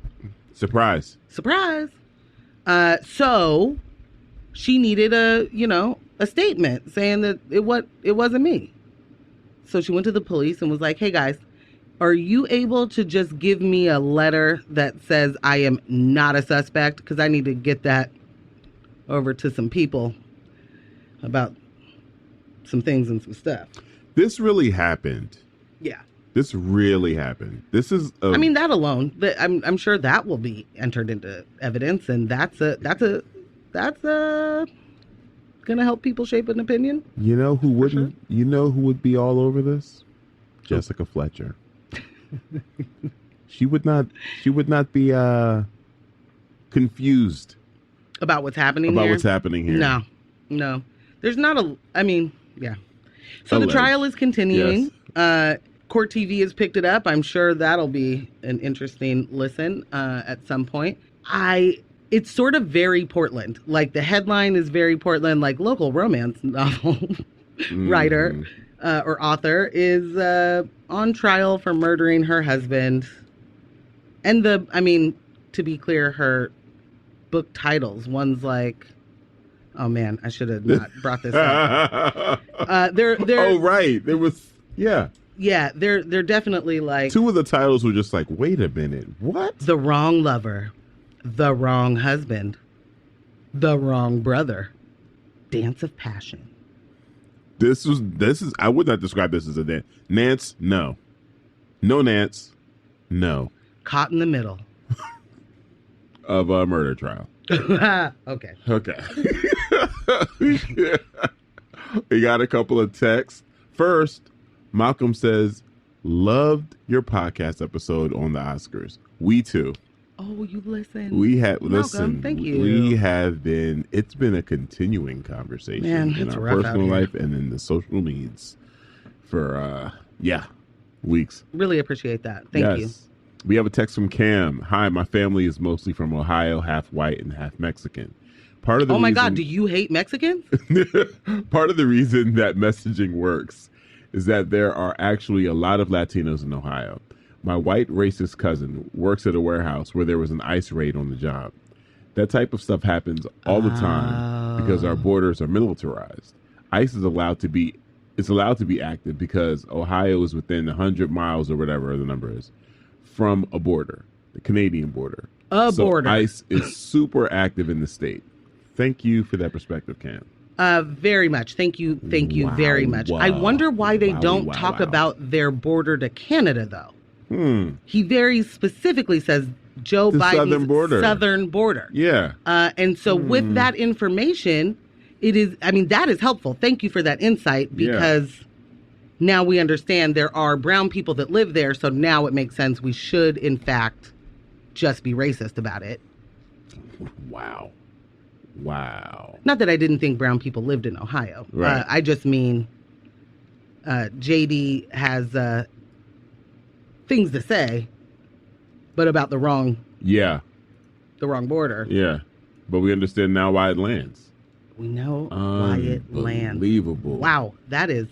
Surprise. So she needed a statement saying that it wasn't me. So she went to the police and was like, hey guys, are you able to just give me a letter that says I am not a suspect? Because I need to get that over to some people about some things and some stuff. This really happened. Yeah. This really happened. This is I mean, that alone, I'm sure that will be entered into evidence, and that's gonna help people shape an opinion. You know who wouldn't? Sure. You know who would be all over this? Jessica Fletcher. She would not be confused about what's happening here. No. There's not yeah. So the trial is continuing. Yes. Court TV has picked it up. I'm sure that'll be an interesting listen at some point. It's sort of very Portland. Like the headline is very Portland, like local romance novel writer or author is on trial for murdering her husband. And to be clear, her book titles, one's like, oh man, I should have not brought this up. Oh, right. There was, yeah. Yeah, they're definitely like... Two of the titles were just like, wait a minute, what? The Wrong Lover, The Wrong Husband, The Wrong Brother, Dance of Passion. This is I would not describe this as a dance. Nance, no. No Nance, no. Caught in the middle. Of a murder trial. Okay. We got a couple of texts. First, Malcolm says, loved your podcast episode on the Oscars. We too. Oh, you listened. We have Malcolm, thank you. We have been. It's been a continuing conversation in our personal life and in the social needs for weeks. Really appreciate that. Thank you. We have a text from Cam. Hi, my family is mostly from Ohio, half white and half Mexican. Part of the my God, do you hate Mexicans? Part of the reason that messaging works is that there are actually a lot of Latinos in Ohio. My white racist cousin works at a warehouse where there was an ICE raid on the job. That type of stuff happens all the time because our borders are militarized. ICE is allowed to be active because Ohio is within 100 miles or whatever the number is from a border, the Canadian border. Border. ICE is super active in the state. Thank you for that perspective, Cam. Very much. Thank you very much. I wonder why they don't talk about their border to Canada, though. He very specifically says Joe Biden's southern border. Yeah. And so with that information, that is helpful. Thank you for that insight, because now we understand there are brown people that live there. So now it makes sense. We should, in fact, just be racist about it. Wow. Not that I didn't think brown people lived in Ohio. Right. I just mean JD has things to say, but about the wrong border. Yeah. But we understand now why it lands. We know why it lands. Unbelievable. Wow. That is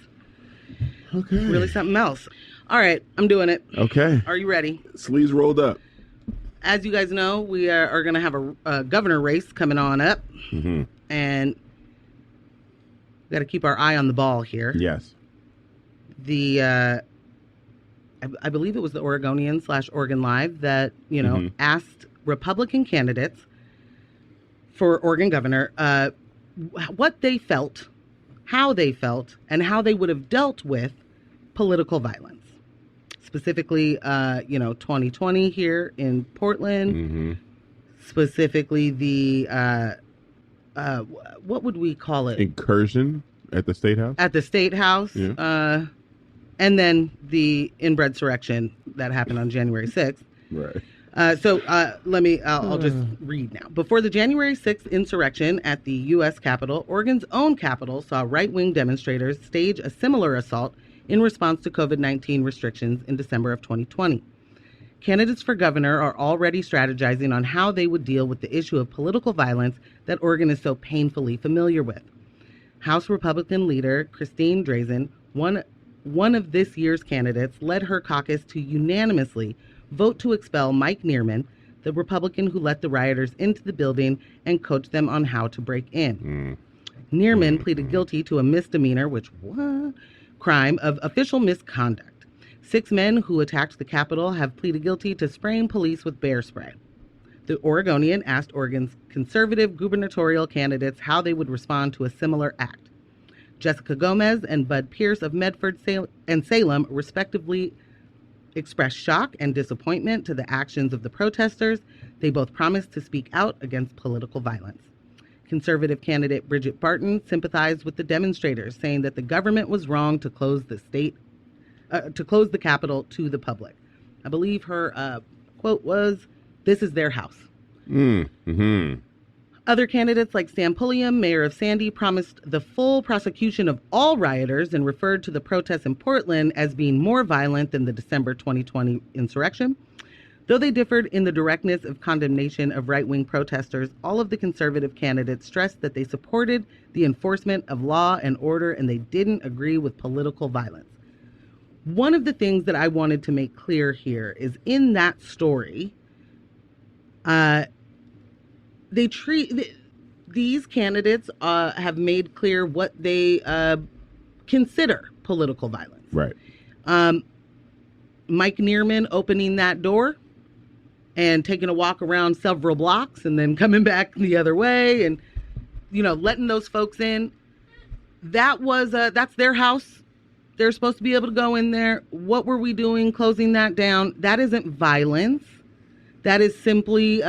okay. Really something else. All right. I'm doing it. Okay. Are you ready? Sleeves rolled up. As you guys know, we are going to have a governor race coming on up. Mm-hmm. And we got to keep our eye on the ball here. Yes. I believe it was the Oregonian/Oregon Live that, asked Republican candidates for Oregon governor what they felt, how they felt, and how they would have dealt with political violence. Specifically, 2020 here in Portland. Mm-hmm. Specifically, the, what would we call it? Incursion at the State House? At the State House. Yeah. And then the inbred insurrection that happened on January 6th. Right. I'll just read now. Before the January 6th insurrection at the U.S. Capitol, Oregon's own Capitol saw right-wing demonstrators stage a similar assault in response to COVID-19 restrictions in December of 2020. Candidates for governor are already strategizing on how they would deal with the issue of political violence that Oregon is so painfully familiar with. House Republican leader Christine Drazan, one of this year's candidates, led her caucus to unanimously vote to expel Mike Neerman, the Republican who let the rioters into the building and coached them on how to break in. Neerman pleaded guilty to a misdemeanor, crime of official misconduct. 6 men who attacked the Capitol have pleaded guilty to spraying police with bear spray. The Oregonian asked Oregon's conservative gubernatorial candidates how they would respond to a similar act. Jessica Gomez and Bud Pierce of Medford and Salem respectively expressed shock and disappointment to the actions of the protesters. They both promised to speak out against political violence. Conservative candidate Bridget Barton sympathized with the demonstrators, saying that the government was wrong to close the Capitol to the public. I believe her quote was, "This is their house." Mm-hmm. Other candidates like Sam Pulliam, mayor of Sandy, promised the full prosecution of all rioters and referred to the protests in Portland as being more violent than the December 2020 insurrection. Though they differed in the directness of condemnation of right-wing protesters, all of the conservative candidates stressed that they supported the enforcement of law and order and they didn't agree with political violence. One of the things that I wanted to make clear here is in that story, these candidates have made clear what they consider political violence. Right. Mike Neerman opening that door and taking a walk around several blocks and then coming back the other way and, letting those folks in. That's their house. They're supposed to be able to go in there. What were we doing closing that down? That isn't violence. That is simply,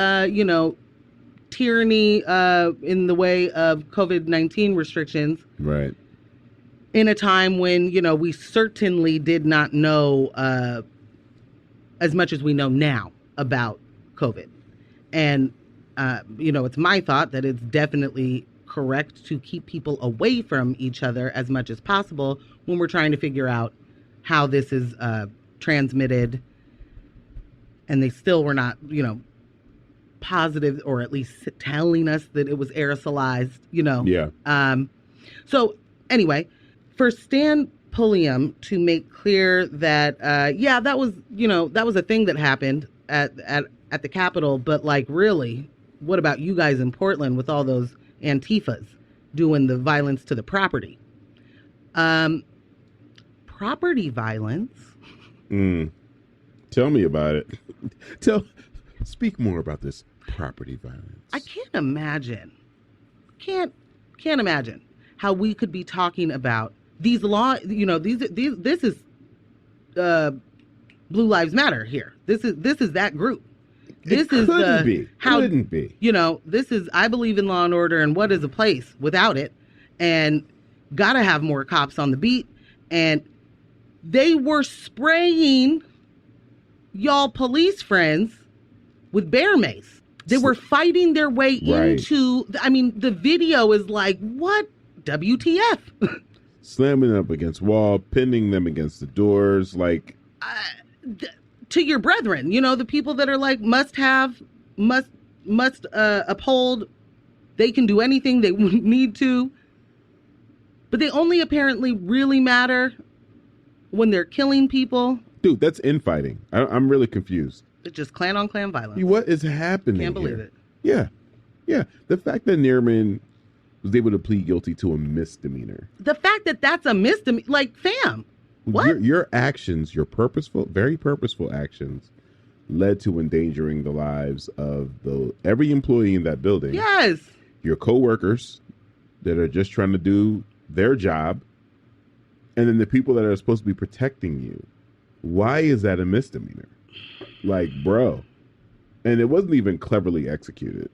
tyranny in the way of COVID-19 restrictions. Right. In a time when, we certainly did not know as much as we know now about COVID. And, it's my thought that it's definitely correct to keep people away from each other as much as possible when we're trying to figure out how this is transmitted. And they still were not, positive, or at least telling us that it was aerosolized, Yeah. So anyway, for Stan Pulliam to make clear that, that was a thing that happened at the Capitol, but really, what about you guys in Portland with all those Antifas doing the violence to the property? Property violence. Tell me about it. Speak more about this property violence. I can't imagine how we could be talking about these law, this is Blue Lives Matter here. This is that group. This It is couldn't the be. how Couldn't be. You know, this is I believe in law and order, and what is a place without it? And gotta have more cops on the beat. And they were spraying y'all police friends with bear mace. They were fighting their way into. I mean, the video is like, what? WTF? Slamming up against wall, pinning them against the doors, like to your brethren, you know, the people that are like must uphold. They can do anything they need to, but they only apparently really matter when they're killing people. Dude, that's infighting. I'm really confused. It's just clan on clan violence. What is happening? Can't believe here? it. Yeah. The fact that Neerman was able to plead guilty to a misdemeanor. The fact that that's a misdemeanor, like, fam, what? Your actions, your purposeful, very purposeful actions, led to endangering the lives of every employee in that building. Yes. Your coworkers that are just trying to do their job, and then the people that are supposed to be protecting you. Why is that a misdemeanor? Like, bro. And it wasn't even cleverly executed.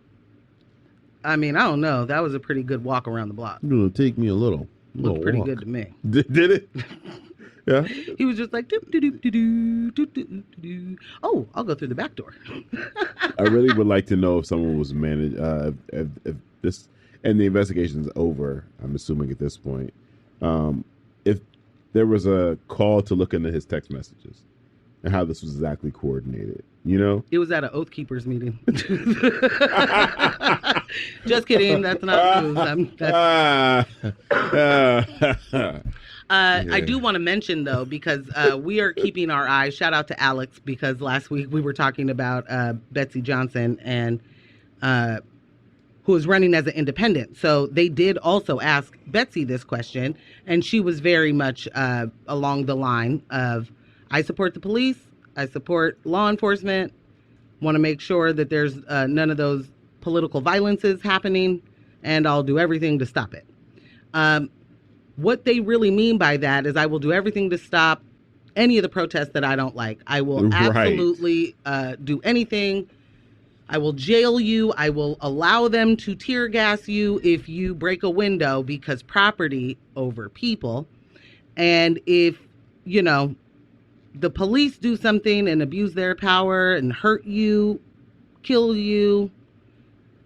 I mean, I don't know. That was a pretty good walk around the block. It'll take me a little. Looked pretty walk. good to me. Did it? Yeah. He was just like, doop, doop, doop, doop, doop, doop, doop. Oh, I'll go through the back door. I really would like to know if someone was managed, if this, and the investigation's over, I'm assuming at this point, if there was a call to look into his text messages and how this was exactly coordinated, you know? It was at an Oath Keepers meeting. Just kidding. That's not news. I do want to mention, though, because we are keeping our eyes. Shout out to Alex, because last week we were talking about Betsy Johnson, and who is running as an independent. So they did also ask Betsy this question, and she was very much along the line of, I support the police, I support law enforcement, want to make sure that there's none of those political violences happening, and I'll do everything to stop it. What they really mean by that is I will do everything to stop any of the protests that I don't like. I will absolutely do anything. I will jail you. I will allow them to tear gas you if you break a window, because property over people. And if, you know, the police do something and abuse their power and hurt you, kill you,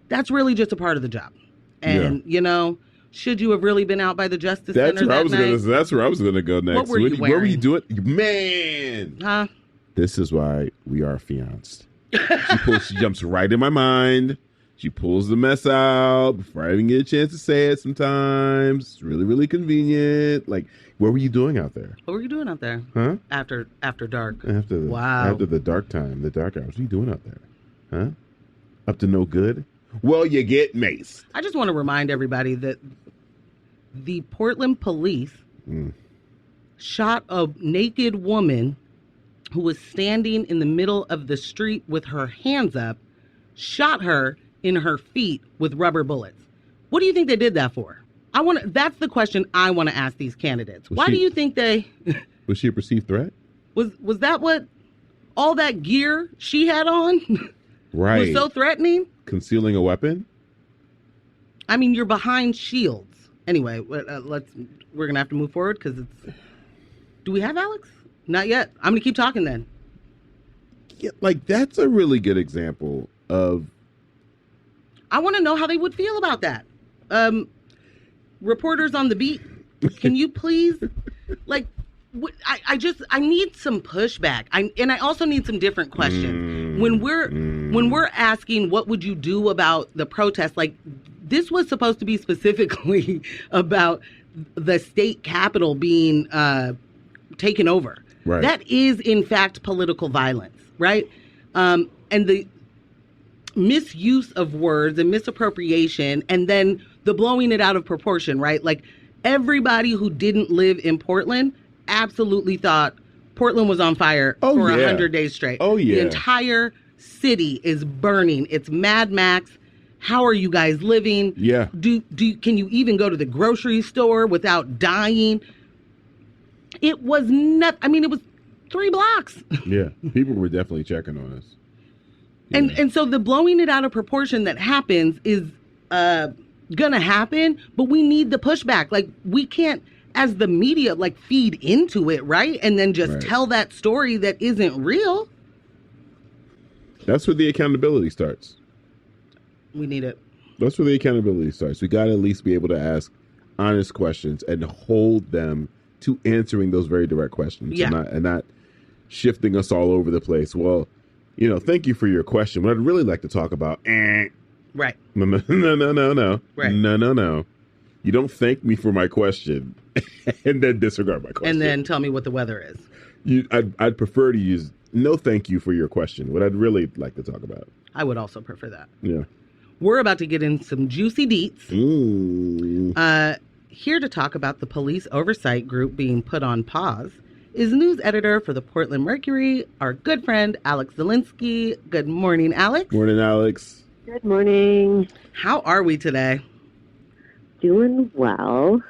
that's really just a part of the job. And, you know, should you have really been out by the Justice Center that night? That's where I was going to go next. What were you wearing? What were you doing? Man! Huh? This is why we are fiancé. She jumps right in my mind. She pulls the mess out before I even get a chance to say it sometimes. It's really, really convenient. Like, what were you doing out there? What were you doing out there? Huh? After dark. After the dark time, the dark hours. What are you doing out there? Huh? Up to no good? Well, you get maced. I just want to remind everybody that the Portland police shot a naked woman who was standing in the middle of the street with her hands up, shot her in her feet with rubber bullets. What do you think they did that for? That's the question I want to ask these candidates. Why do you think they... Was she a perceived threat? Was that what all that gear she had on right. was so threatening? Concealing a weapon? I mean, you're behind shields. Anyway, we're going to have to move forward because it's... Do we have Alex? Not yet. I'm going to keep talking then. Yeah, like, that's a really good example of... I want to know how they would feel about that. Reporters on the beat, can you please... like, I need some pushback. I also need some different questions. When we're asking what would you do about the protest, like, this was supposed to be specifically about the state capitol being taken over. Right. That is, in fact, political violence, right? And the misuse of words and misappropriation, and then the blowing it out of proportion, right? Like, everybody who didn't live in Portland absolutely thought Portland was on fire for 100 days straight. Oh, yeah. The entire city is burning. It's Mad Max. How are you guys living? Yeah. Can you even go to the grocery store without dying? It was not. I mean, it was 3 blocks. Yeah, people were definitely checking on us. Yeah. And so the blowing it out of proportion that happens is gonna happen, but we need the pushback. Like, we can't, as the media, like, feed into it, right? And then just tell that story that isn't real. That's where the accountability starts. We need it. That's where the accountability starts. We got to at least be able to ask honest questions and hold them to answering those very direct questions. Yeah. And not shifting us all over the place. Well, thank you for your question. What I'd really like to talk about. Right. No. Right. No. You don't thank me for my question and then disregard my question. And then tell me what the weather is. I'd prefer to use no thank you for your question. What I'd really like to talk about. I would also prefer that. Yeah. We're about to get in some juicy deets. Ooh. Here to talk about the police oversight group being put on pause is news editor for the Portland Mercury, our good friend, Alex Zelinski. Good morning, Alex. Morning, Alex. Good morning. How are we today? Doing well.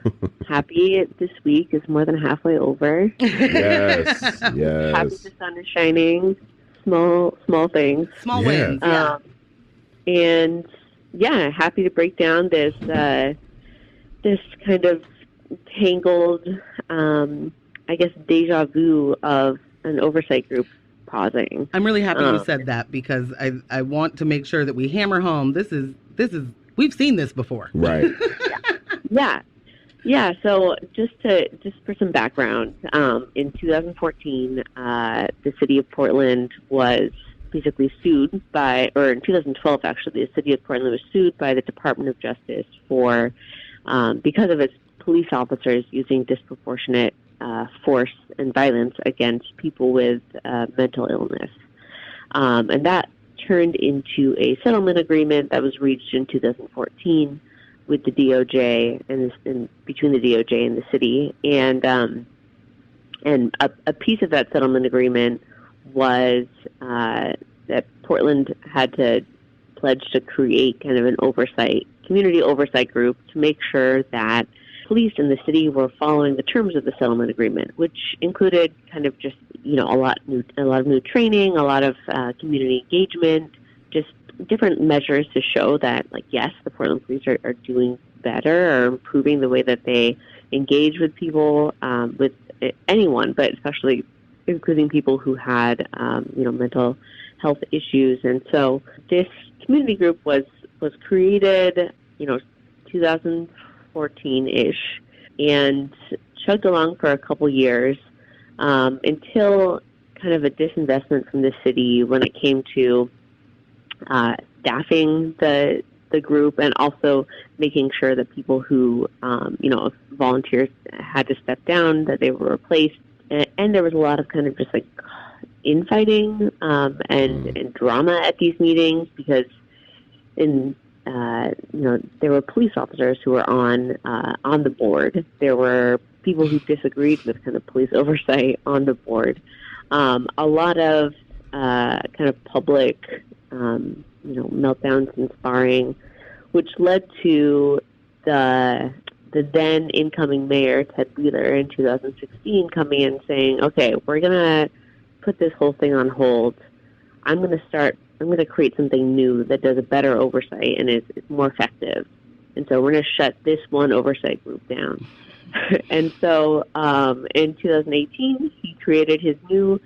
Happy this week is more than halfway over. Yes. Happy the sun is shining. Small things. Small wins. Yeah. And yeah, happy to break down this this kind of tangled, I guess, deja vu of an oversight group pausing. I'm really happy you said that, because I want to make sure that we hammer home this is we've seen this before. Right. Yeah. So just for some background, in 2014, the city of Portland was basically sued or in 2012 actually, the city of Portland was sued by the Department of Justice for because of its police officers using disproportionate force and violence against people with mental illness, and that turned into a settlement agreement that was reached in 2014 with the DOJ and between the DOJ and the city, and a piece of that settlement agreement was that Portland had to pledge to create kind of an community oversight group to make sure that police in the city were following the terms of the settlement agreement, which included kind of just a lot of new training, a lot of community engagement, just different measures to show that, like, yes, the Portland police are doing better or improving the way that they engage with people, with anyone, but especially including people who had mental health issues. And so this community group was created 2014-ish and chugged along for a couple years until kind of a disinvestment from the city when it came to staffing the group, and also making sure that people who if volunteers had to step down, that they were replaced. And there was a lot of kind of just like infighting and drama at these meetings, because there were police officers who were on the board. There were people who disagreed with kind of police oversight on the board. A lot of kind of public meltdowns and sparring, which led to the then incoming mayor, Ted Wheeler, in 2016 coming in saying, okay, we're going to put this whole thing on hold. I'm going to create something new that does a better oversight and is more effective. And so we're going to shut this one oversight group down. And so in 2018, he created his new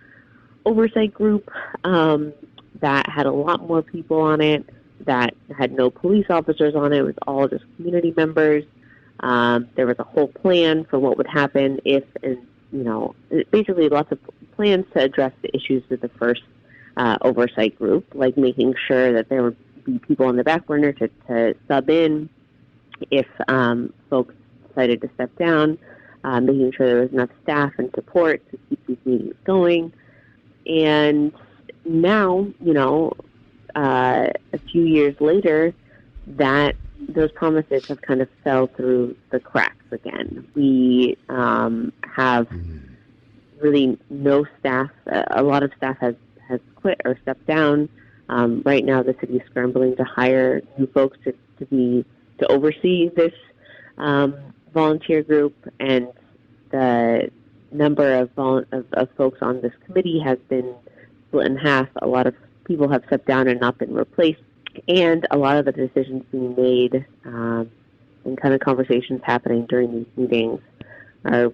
oversight group that had a lot more people on it, that had no police officers on it. It was all just community members. There was a whole plan for what would happen if, basically lots of plans to address the issues with the first oversight group, like making sure that there would be people on the back burner to sub in if folks decided to step down, making sure there was enough staff and support to keep these meetings going. And now, a few years later, that those promises have kind of fell through the cracks again. We have really no staff. A lot of staff has quit or stepped down. Right now, the city is scrambling to hire new folks to oversee this volunteer group, and the number of folks on this committee has been split in half. A lot of people have stepped down and not been replaced, and a lot of the decisions being made and kind of conversations happening during these meetings are,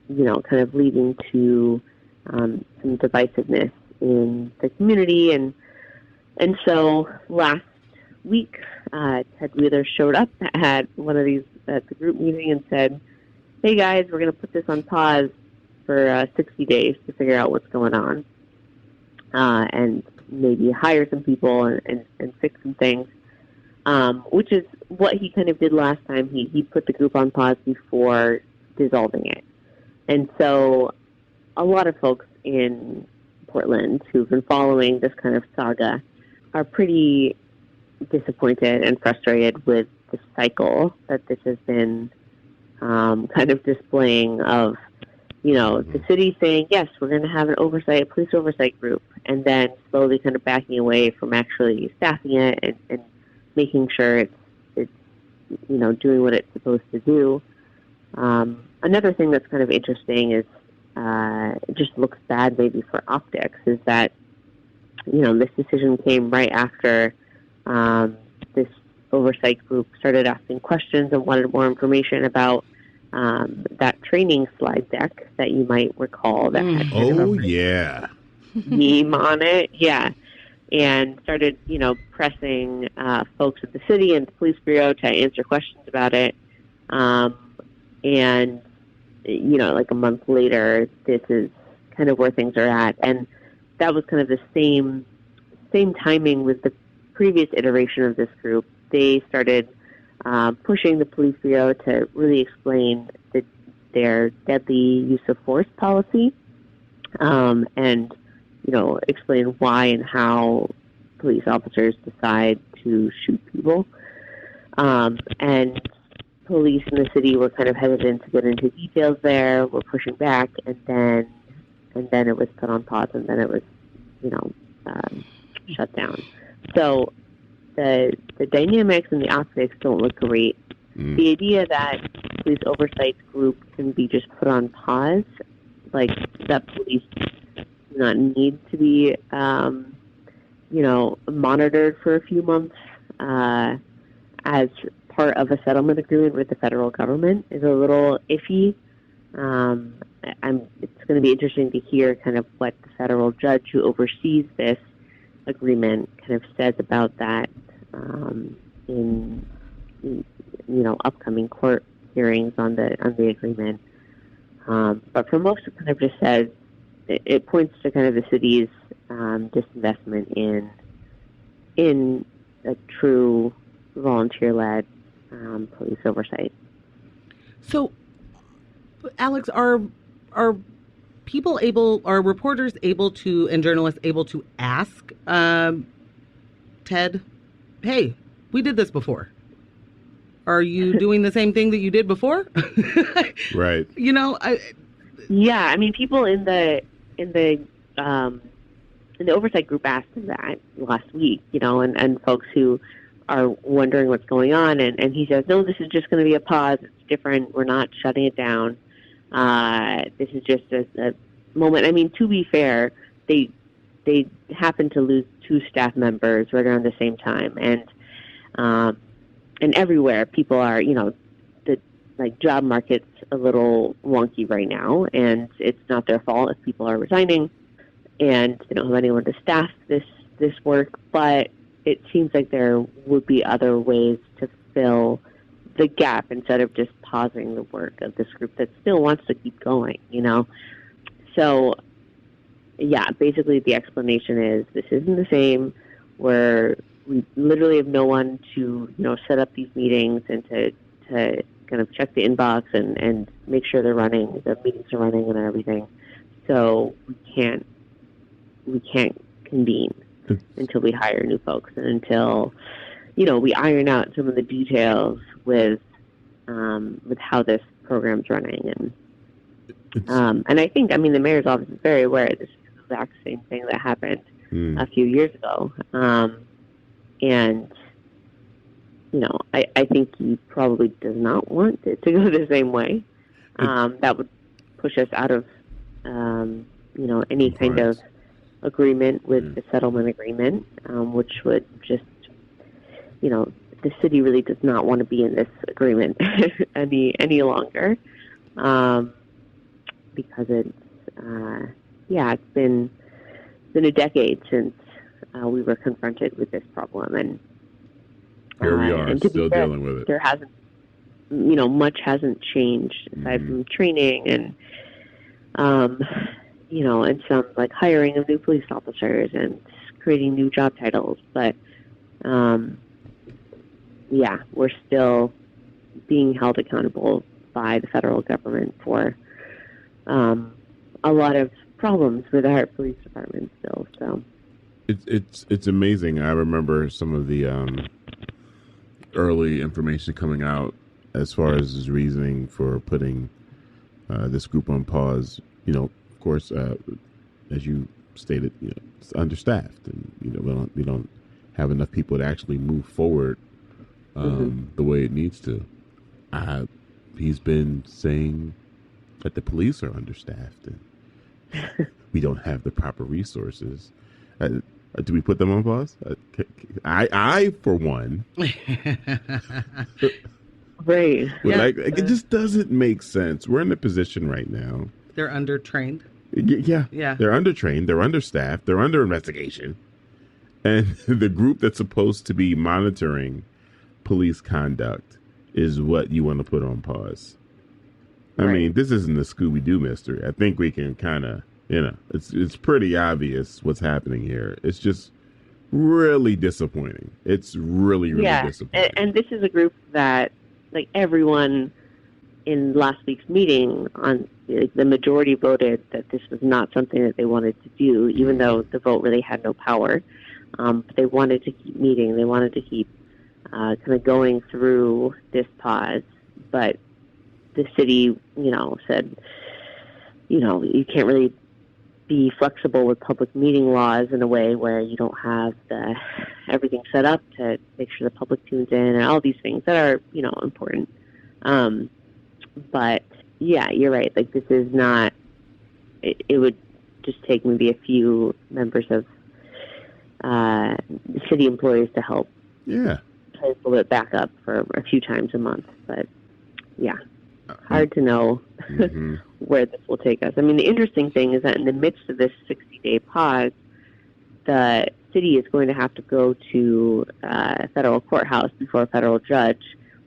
kind of leading to some divisiveness in the community. And so last week, Ted Wheeler showed up at one of these at the group meeting and said, "Hey guys, we're going to put this on pause for 60 days to figure out what's going on, and maybe hire some people and fix some things," which is what he kind of did last time. He put the group on pause before dissolving it. And so a lot of folks in Portland who've been following this kind of saga are pretty disappointed and frustrated with the cycle that this has been kind of displaying of, the city saying, yes, we're going to have an police oversight group, and then slowly kind of backing away from actually staffing it and making sure it's doing what it's supposed to do. Another thing that's kind of interesting is it just looks bad maybe for optics, is that, this decision came right after this oversight group started asking questions and wanted more information about that training slide deck that you might recall that had meme on it. Yeah. And started, pressing folks at the city and the police bureau to answer questions about it. And, like a month later, this is kind of where things are at. And that was kind of the same timing with the previous iteration of this group. They started pushing the police bureau to really explain their deadly use of force policy, and explain why and how police officers decide to shoot people. And police in the city were kind of hesitant to get into details there. We're pushing back, and then it was put on pause, and then it was, shut down. So the dynamics and the optics don't look great. The idea that police oversight group can be just put on pause, like that police do not need to be, monitored for a few months as part of a settlement agreement with the federal government, is a little iffy. It's going to be interesting to hear kind of what the federal judge who oversees this agreement kind of says about that in upcoming court hearings on the agreement. But for most, it kind of just says it points to kind of the city's disinvestment in a true volunteer-led police oversight. So, Alex, are reporters able to, and journalists able to ask Ted, "Hey, we did this before. Are you doing the same thing that you did before?" Right. Yeah, I mean, people in the oversight group asked him that last week, and folks who are wondering what's going on, and he says, "No, this is just going to be a pause. It's different. We're not shutting it down. This is just a moment." I mean, to be fair, they happened to lose 2 staff members right around the same time, and everywhere people are, the job market's a little wonky right now, and it's not their fault if people are resigning, and they don't have anyone to staff this work, but it seems like there would be other ways to fill the gap instead of just pausing the work of this group that still wants to keep going, So, yeah, basically the explanation is this isn't the same. We literally have no one to, set up these meetings and to kind of check the inbox and make sure the meetings are running and everything. So we can't convene until we hire new folks and until, we iron out some of the details with how this program's running. And I think, the mayor's office is very aware this is the exact same thing that happened a few years ago. And, I think he probably does not want it to go the same way. That would push us out of any kind of Compliance. agreement with the settlement agreement, which would just, the city really does not want to be in this agreement any longer, because it's been a decade since we were confronted with this problem, and Here we are, and to be still fair, dealing with it. there hasn't, much hasn't changed aside from training and, and some like hiring of new police officers and creating new job titles. But, we're still being held accountable by the federal government for a lot of problems with our police department still. So It's amazing. I remember some of the early information coming out as far as his reasoning for putting this group on pause. Of course, as you stated, it's understaffed, and we don't have enough people to actually move forward the way it needs to. He's been saying that the police are understaffed and we don't have the proper resources. Do we put them on pause? I for one, right. It just doesn't make sense. We're in a position right now. They're undertrained. Yeah. Yeah. They're undertrained. They're understaffed. They're under investigation. And the group that's supposed to be monitoring police conduct is what you want to put on pause. I mean, this isn't a Scooby-Doo mystery. I think we can kind of, it's pretty obvious what's happening here. It's just really disappointing. It's really disappointing. And this is a group that, like, everyone in last week's meeting, the majority voted that this was not something that they wanted to do, even though the vote really had no power. But they wanted to keep meeting. They wanted to keep kind of going through this pause. But the city, said, you can't really be flexible with public meeting laws in a way where you don't have everything set up to make sure the public tunes in and all these things that are, important. But yeah, you're right. Like, this is not, it would just take maybe a few members of city employees to help. Yeah. Pull it back up for a few times a month. But yeah, hard to know where this will take us. I mean, the interesting thing is that in the midst of this 60-day pause, the city is going to have to go to a federal courthouse before a federal judge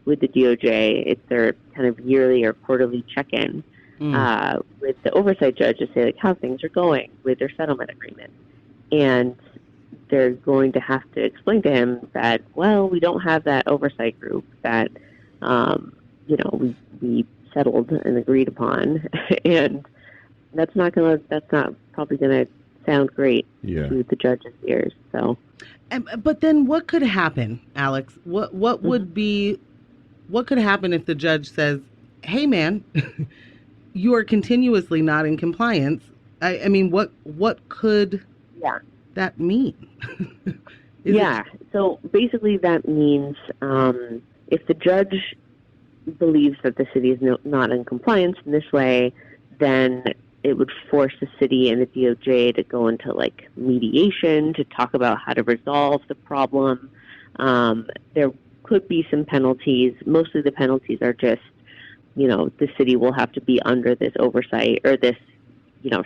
with the DOJ. It's their kind of yearly or quarterly check-in with the oversight judge to say, like, how things are going with their settlement agreement. And they're going to have to explain to him that, well, we don't have that oversight group that, we settled and agreed upon. And that's not probably going to sound great to the judge's ears. So, but then what could happen, Alex? What could happen if the judge says, hey, man, you are continuously not in compliance? I mean, what could that mean? So basically that means if the judge believes that the city is not in compliance in this way, then it would force the city and the DOJ to go into, like, mediation to talk about how to resolve the problem. There could be some penalties. Mostly the penalties are just, the city will have to be under this oversight or this,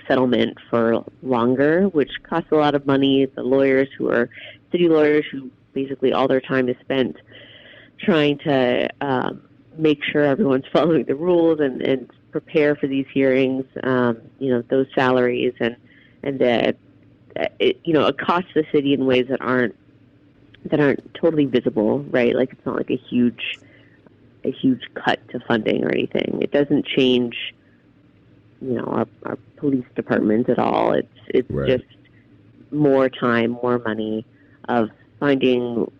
settlement for longer, which costs a lot of money. The lawyers who are city lawyers who basically all their time is spent trying to make sure everyone's following the rules and prepare for these hearings, those salaries and it costs the city in ways that aren't totally visible, right? Like, it's not like a huge cut to funding or anything. It doesn't change, our police department at all. It's just more time, more money of finding,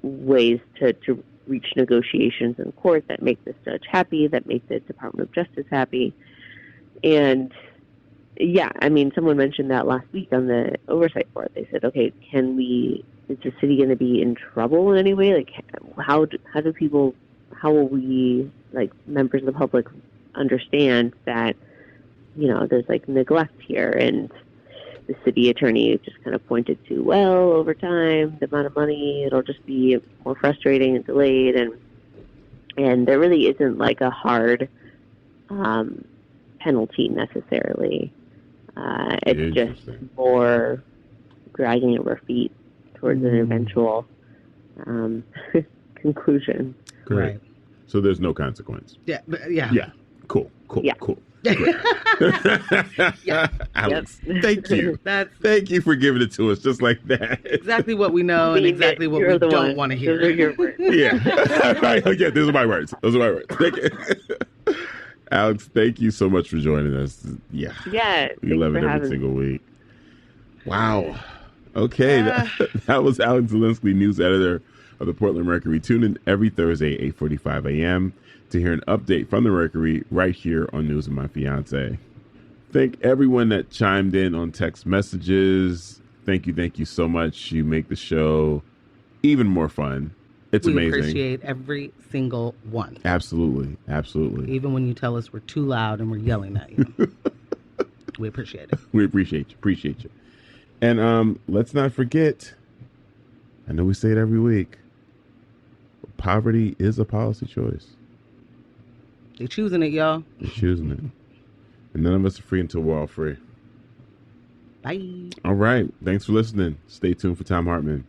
ways to reach negotiations in court that make this judge happy, that make the Department of Justice happy. And yeah, I mean, someone mentioned that last week on the oversight board. They said, okay, is the city going to be in trouble in any way? Like, how will we, like, members of the public understand that, there's like neglect here. And the city attorney just kind of pointed to, well, over time, the amount of money, it'll just be more frustrating and delayed. And there really isn't like a hard penalty necessarily. It's just more dragging of our feet towards an eventual conclusion. Great. Right. So there's no consequence. Yeah. Yeah. Cool. Yeah. Cool. Yeah. Alex, thank you. That's Thank you for giving it to us just like that. exactly what we know and exactly what we don't want to hear. Those are your words. Yeah. Right. Yeah, those are my words. Thank you. Alex, thank you so much for joining us. Yeah. Yeah. We love it every single week. Wow. Okay. That was Alex Zelinski, news editor of the Portland Mercury. Tune in every Thursday, 8:45 a.m. to hear an update from the Mercury right here on News of My Fiance. Thank everyone that chimed in on text messages. Thank you so much. You make the show even more fun. It's amazing. We appreciate every single one. Absolutely. Even when you tell us we're too loud and we're yelling at you. We appreciate it. We appreciate you. And let's not forget, I know we say it every week, but poverty is a policy choice. They're choosing it, y'all. They're choosing it. And none of us are free until we're all free. Bye. All right. Thanks for listening. Stay tuned for Tom Hartman.